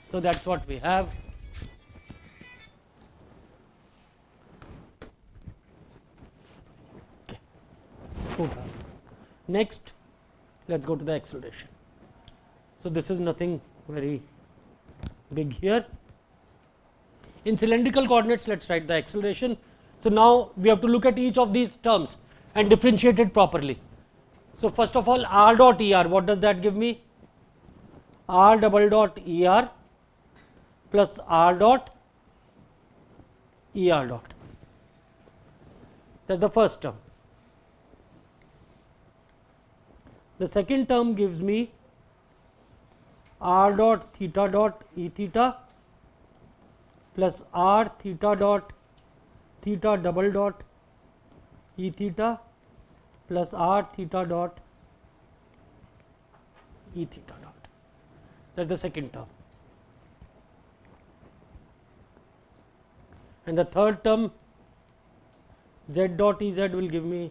[SPEAKER 1] So, that is what we have. Okay. So, next let us go to the acceleration. So, this is nothing very big here. In cylindrical coordinates, let us write the acceleration. So, now we have to look at each of these terms and differentiate it properly. So, first of all, r dot er, what does that give me? R double dot er plus r dot er dot. That is the first term. The second term gives me r dot theta dot E theta plus r theta dot theta double dot E theta plus r theta dot E theta dot. That is the second term. And the third term, z dot Ez will give me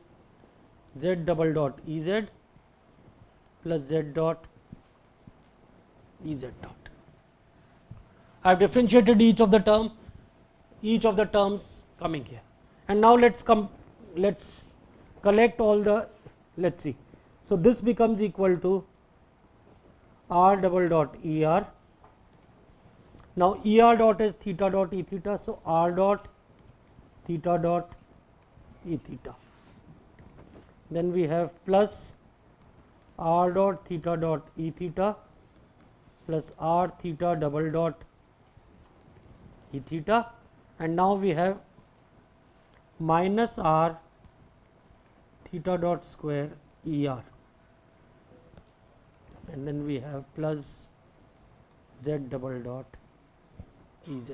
[SPEAKER 1] z double dot Ez plus z dot Ez dot. I have differentiated each of the terms coming here. And now let's collect all the, let's see. So, this becomes equal to r double dot er. Now, er dot is theta dot E theta. So, r dot theta dot E theta. Then we have plus r dot theta dot E theta plus r theta double dot E theta, and now we have minus r theta dot square er, and then we have plus z double dot Ez.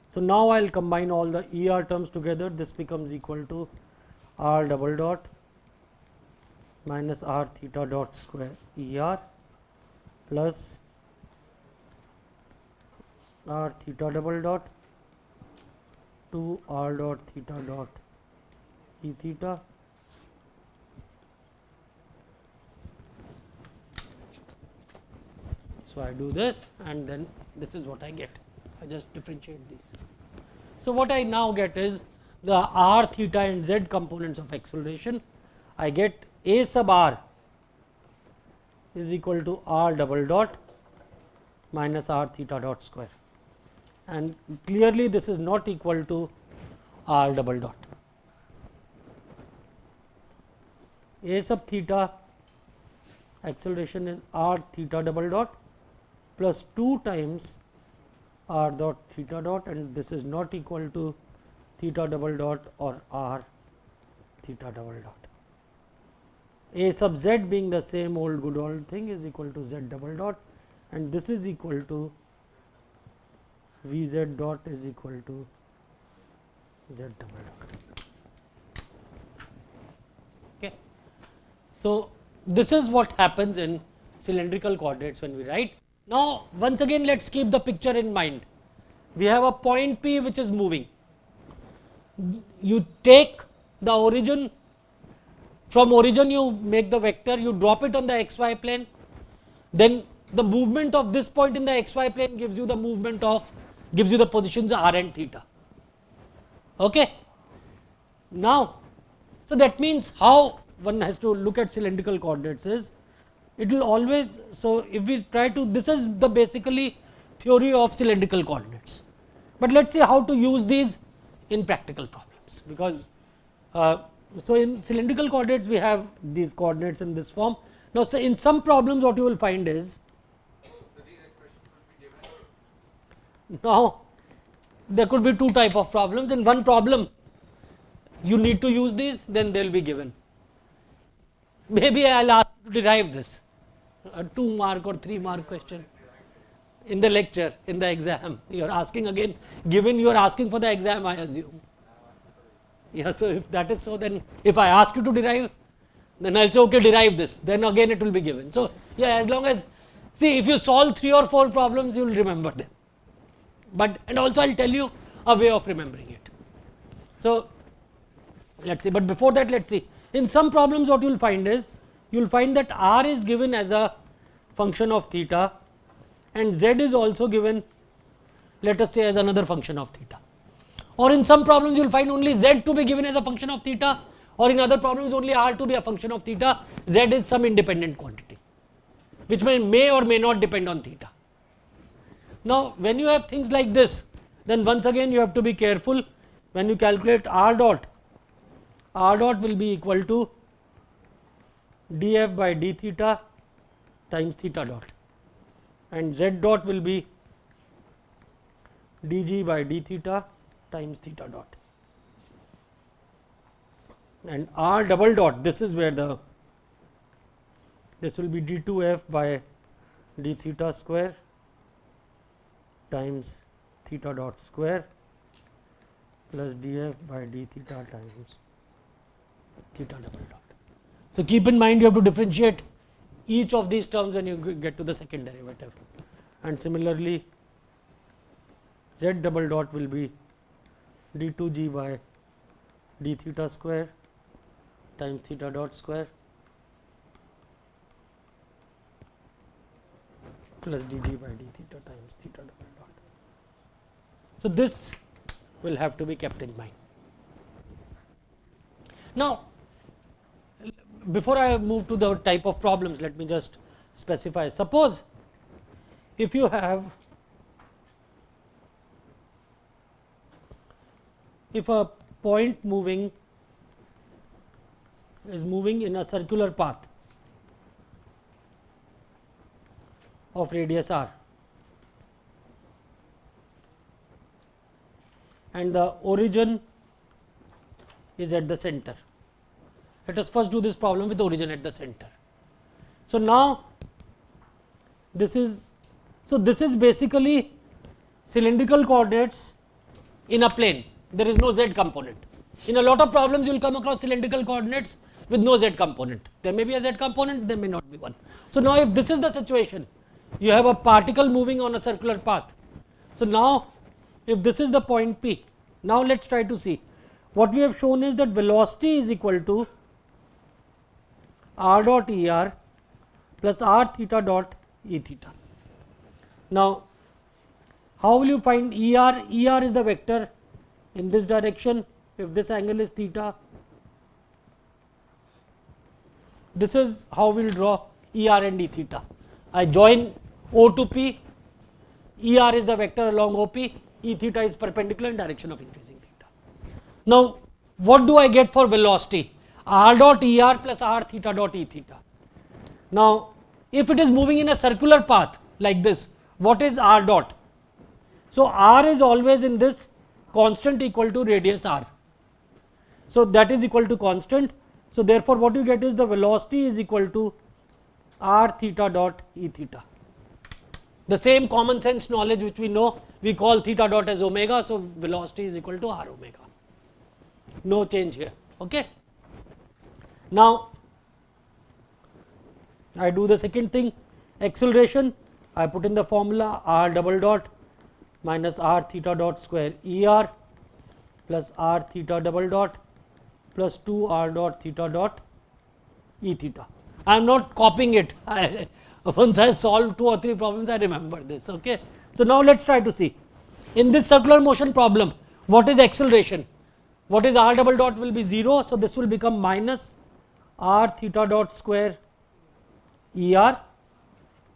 [SPEAKER 1] So, now I will combine all the er terms together. This becomes equal to r double dot minus r theta dot square er plus r theta double dot 2 r dot theta dot E theta so I do this, and then this is what I get. I just differentiate these. So, what I now get is the r theta and z components of acceleration. I get a sub r is equal to r double dot minus r theta dot square, and clearly this is not equal to r double dot. A sub theta acceleration is r theta double dot plus 2 times r dot theta dot, and this is not equal to theta double dot or r theta double dot. A sub z being the same old good old thing is equal to z double dot, and this is equal to Vz dot is equal to z double dot. Okay. So, this is what happens in cylindrical coordinates when we write. Now, once again let us keep the picture in mind. We have a point P which is moving. You take the origin, from origin you make the vector, you drop it on the xy plane, then the movement of this point in the xy plane gives you the movement of, gives you the positions r and theta. Okay. Now, so that means how one has to look at cylindrical coordinates is, it will always, so if we try to, this is the basically theory of cylindrical coordinates, but let us see how to use these in practical problems, because so in cylindrical coordinates we have these coordinates in this form. Now, so in some problems what you will find is,
[SPEAKER 2] So these expressions will be given.
[SPEAKER 1] now there could be two type of problems. In one problem you need to use these, then they will be given. Maybe I will ask you to derive this, a 2 mark or 3 mark question in the lecture, in the exam. You are asking again, given you are asking for the exam, I assume. Yeah, so if that is so, then if I ask you to derive, then I will say, okay, derive this, then again it will be given. So, yeah, as long as, see, if you solve 3 or 4 problems, you will remember them. But, and also I will tell you a way of remembering it. So, let us see, but before that, let us see. In some problems, what you will find is, you will find that r is given as a function of theta, and z is also given, let us say, as another function of theta. Or in some problems, you will find only z to be given as a function of theta, or in other problems, only r to be a function of theta, z is some independent quantity, which may or may not depend on theta. Now, when you have things like this, then once again you have to be careful when you calculate r dot will be equal to df by d theta times theta dot, and z dot will be dg by d theta times theta dot, and r double dot, this is where the, this will be d2f by d theta square times theta dot square plus df by d theta times theta double dot. So, keep in mind you have to differentiate each of these terms when you get to the second derivative, and similarly z double dot will be d2g by d theta square times theta dot square plus dg by d theta times theta double dot. So, this will have to be kept in mind. Now, before I move to the type of problems, let me just specify. Suppose if you have, if a point moving is moving in a circular path of radius r, and the origin is at the center. Let us first do this problem with origin at the center. So, now this is, so this is basically cylindrical coordinates in a plane. There is no z component. In a lot of problems you will come across cylindrical coordinates with no z component. There may be a z component, there may not be one. So, now if this is the situation, you have a particle moving on a circular path. So, now if this is the point P, now let us try to see. What we have shown is that velocity is equal to r dot er plus r theta dot e theta. Now, how will you find er? Er is the vector in this direction. If this angle is theta, this is how we will draw er and e theta. I join O to P, er is the vector along OP, e theta is perpendicular in direction of increasing theta. Now, what do I get for velocity? R dot er plus r theta dot e theta. Now, if it is moving in a circular path like this, what is r dot? So, r is always in this constant equal to radius r. So, that is equal to constant. So, therefore, what you get is the velocity is equal to r theta dot e theta. The same common sense knowledge which we know, we call theta dot as omega. So, velocity is equal to r omega. No change here. Okay. Now, I do the second thing, acceleration. I put in the formula r double dot minus r theta dot square er plus r theta double dot plus 2 r dot theta dot e theta. I am not copying it. Once I solve 2 or 3 problems, I remember this. Okay. So, now let us try to see. In this circular motion problem, what is acceleration? What is r double dot will be 0. So, this will become minus r theta dot square er,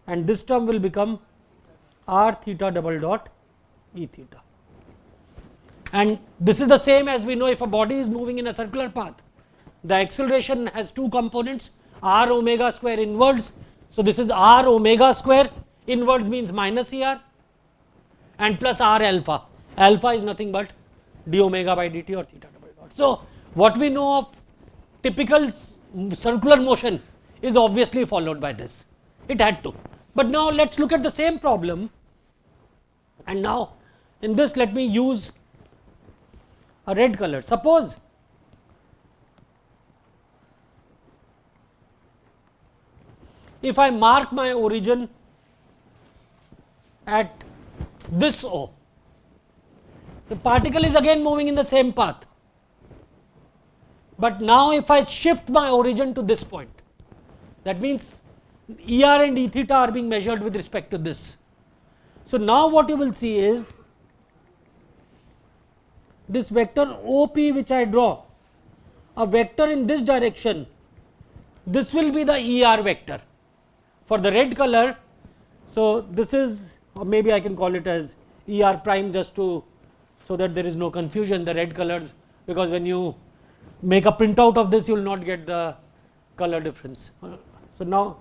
[SPEAKER 1] and this term will become r theta double dot e theta. And this is the same as we know if a body is moving in a circular path. The acceleration has two components, r omega square inwards. So this is r omega square, inwards means minus er, and plus r alpha. Alpha is nothing but d omega by dt or theta double dot. So what we know of typical circular motion is obviously followed by this. It had to. But now let's look at the same problem, and now in this let me use a red color. Suppose if I mark my origin at this O, the particle is again moving in the same path. But now if I shift my origin to this point, that means er and e theta are being measured with respect to this. So now what you will see is this vector OP which I draw, a vector in this direction, this will be the ER vector. For the red color, so this is, or maybe I can call it as ER prime just to, so that there is no confusion, the red colors, because when you make a printout of this you will not get the color difference. So now,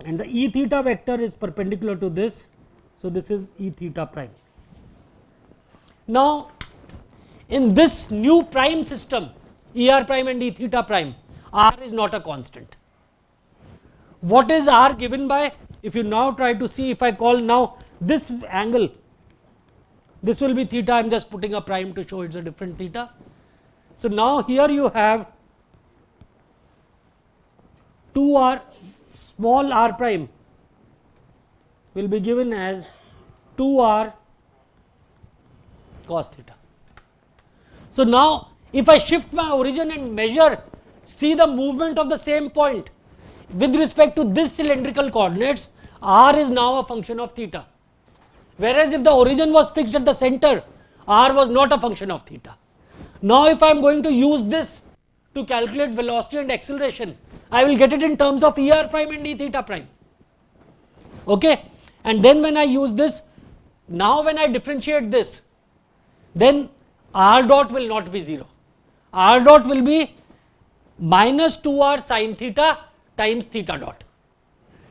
[SPEAKER 1] and the E theta vector is perpendicular to this, so this is E theta prime. Now in this new prime system, ER prime and E theta prime, R is not a constant. What is R given by? If you now try to see, if I call now this angle, this will be theta, I am just putting a prime to show it is a different theta. So now here you have 2r, small r prime will be given as 2r cos theta. So now if I shift my origin and measure, see the movement of the same point with respect to this cylindrical coordinates, r is now a function of theta. Whereas if the origin was fixed at the center, r was not a function of theta. Now if I am going to use this to calculate velocity and acceleration, I will get it in terms of er prime and e theta prime. Okay, and then when I use this, now when I differentiate this, then r dot will not be 0. R dot will be minus 2r sin theta times theta dot,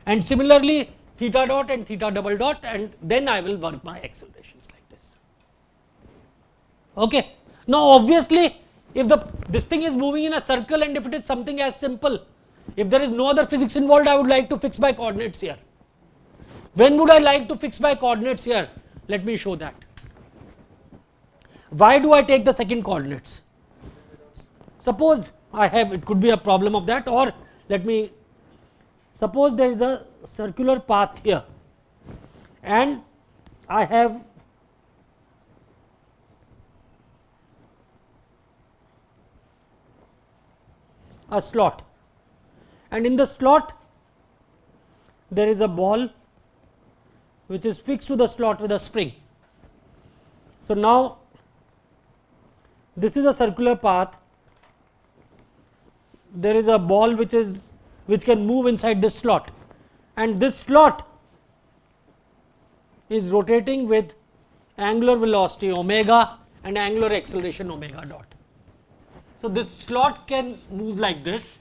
[SPEAKER 1] and similarly theta dot and theta double dot, and then I will work my accelerations like this. Okay. Now obviously if this thing is moving in a circle, and if it is something as simple, if there is no other physics involved, I would like to fix my coordinates here. When would I like to fix my coordinates here? Let me show that. Why do I take the second coordinates? Suppose I have, it could be a problem of that, or let me suppose there is a circular path here and I have a slot, and in the slot there is a ball which is fixed to the slot with a spring. So now this is a circular path, there is a ball which can move inside this slot, and this slot is rotating with angular velocity omega and angular acceleration omega dot. So this slot can move like this.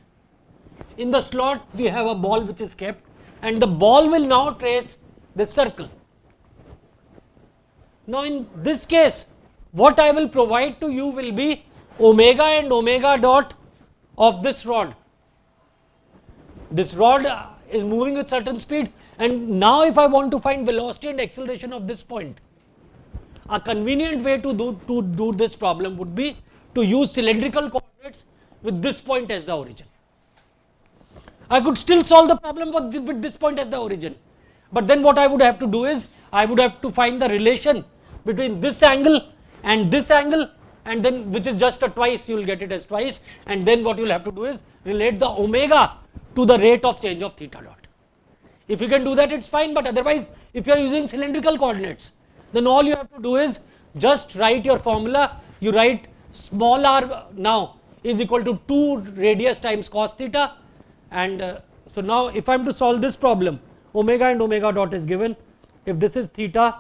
[SPEAKER 1] In the slot we have a ball which is kept, and the ball will now trace this circle. Now in this case, what I will provide to you will be omega and omega dot of this rod. This rod is moving with certain speed, and now if I want to find velocity and acceleration of this point, a convenient way to do this problem would be to use cylindrical coordinates with this point as the origin. I could still solve the problem with this point as the origin, but then what I would have to do is I would have to find the relation between this angle and this angle, and then which is just a twice, you will get it as twice, and then what you will have to do is relate the omega to the rate of change of theta dot. If you can do that, it's fine, but otherwise if you are using cylindrical coordinates, then all you have to do is just write your formula. You write small r. Now is equal to 2 radius times cos theta, and so now if I am to solve this problem, omega and omega dot is given. If this is theta,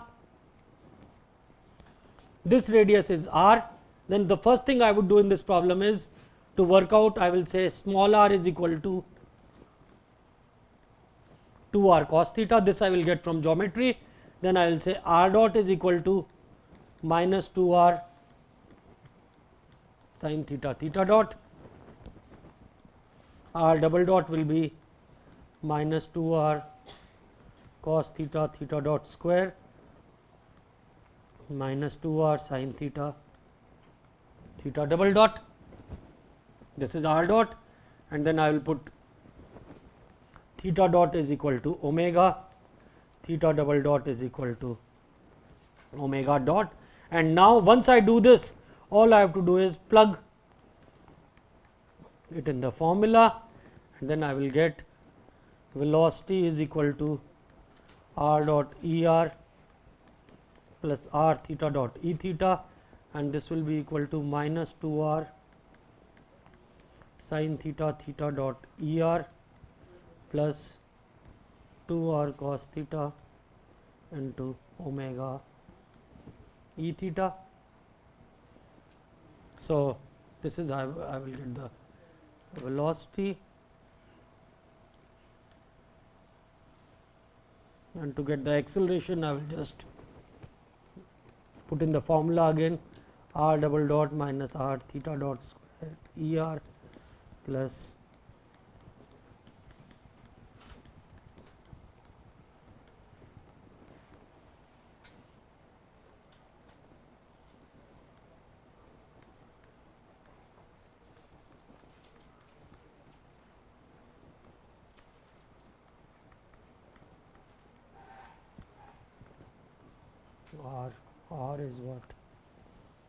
[SPEAKER 1] this radius is r, then the first thing I would do in this problem is to work out, I will say small r is equal to 2r cos theta. This I will get from geometry. Then I will say r dot is equal to minus 2r sin theta theta dot. R double dot will be minus 2r cos theta theta dot square minus 2r sin theta theta double dot. This is r dot, and then I will put theta dot is equal to omega, theta double dot is equal to omega dot. And now once I do this, all I have to do is plug it in the formula, and then I will get velocity is equal to r dot er plus r theta dot e theta, and this will be equal to minus 2r sin theta theta dot er plus 2r cos theta into omega e theta. So this is I will get the velocity, and to get the acceleration I will just put in the formula again, r double dot minus r theta dot square er plus r is what,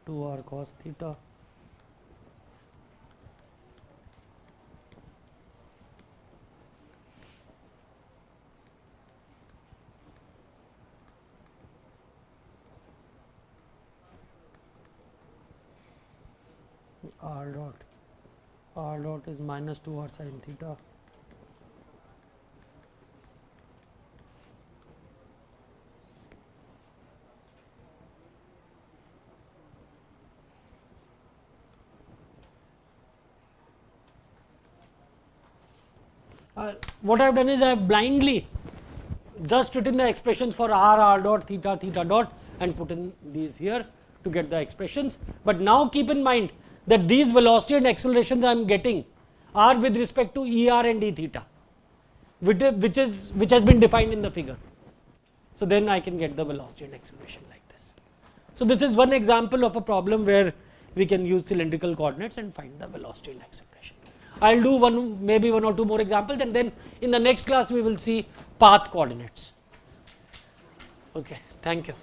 [SPEAKER 1] 2r cos theta r dot is minus 2r sin theta what I have done is I have blindly just written the expressions for r dot theta theta dot and put in these here to get the expressions. But now keep in mind that these velocity and accelerations I am getting are with respect to er and e theta, which has been defined in the figure. So then I can get the velocity and acceleration like this. So this is one example of a problem where we can use cylindrical coordinates and find the velocity and acceleration. I will do maybe one or two more examples, and then in the next class we will see path coordinates. Okay, thank you.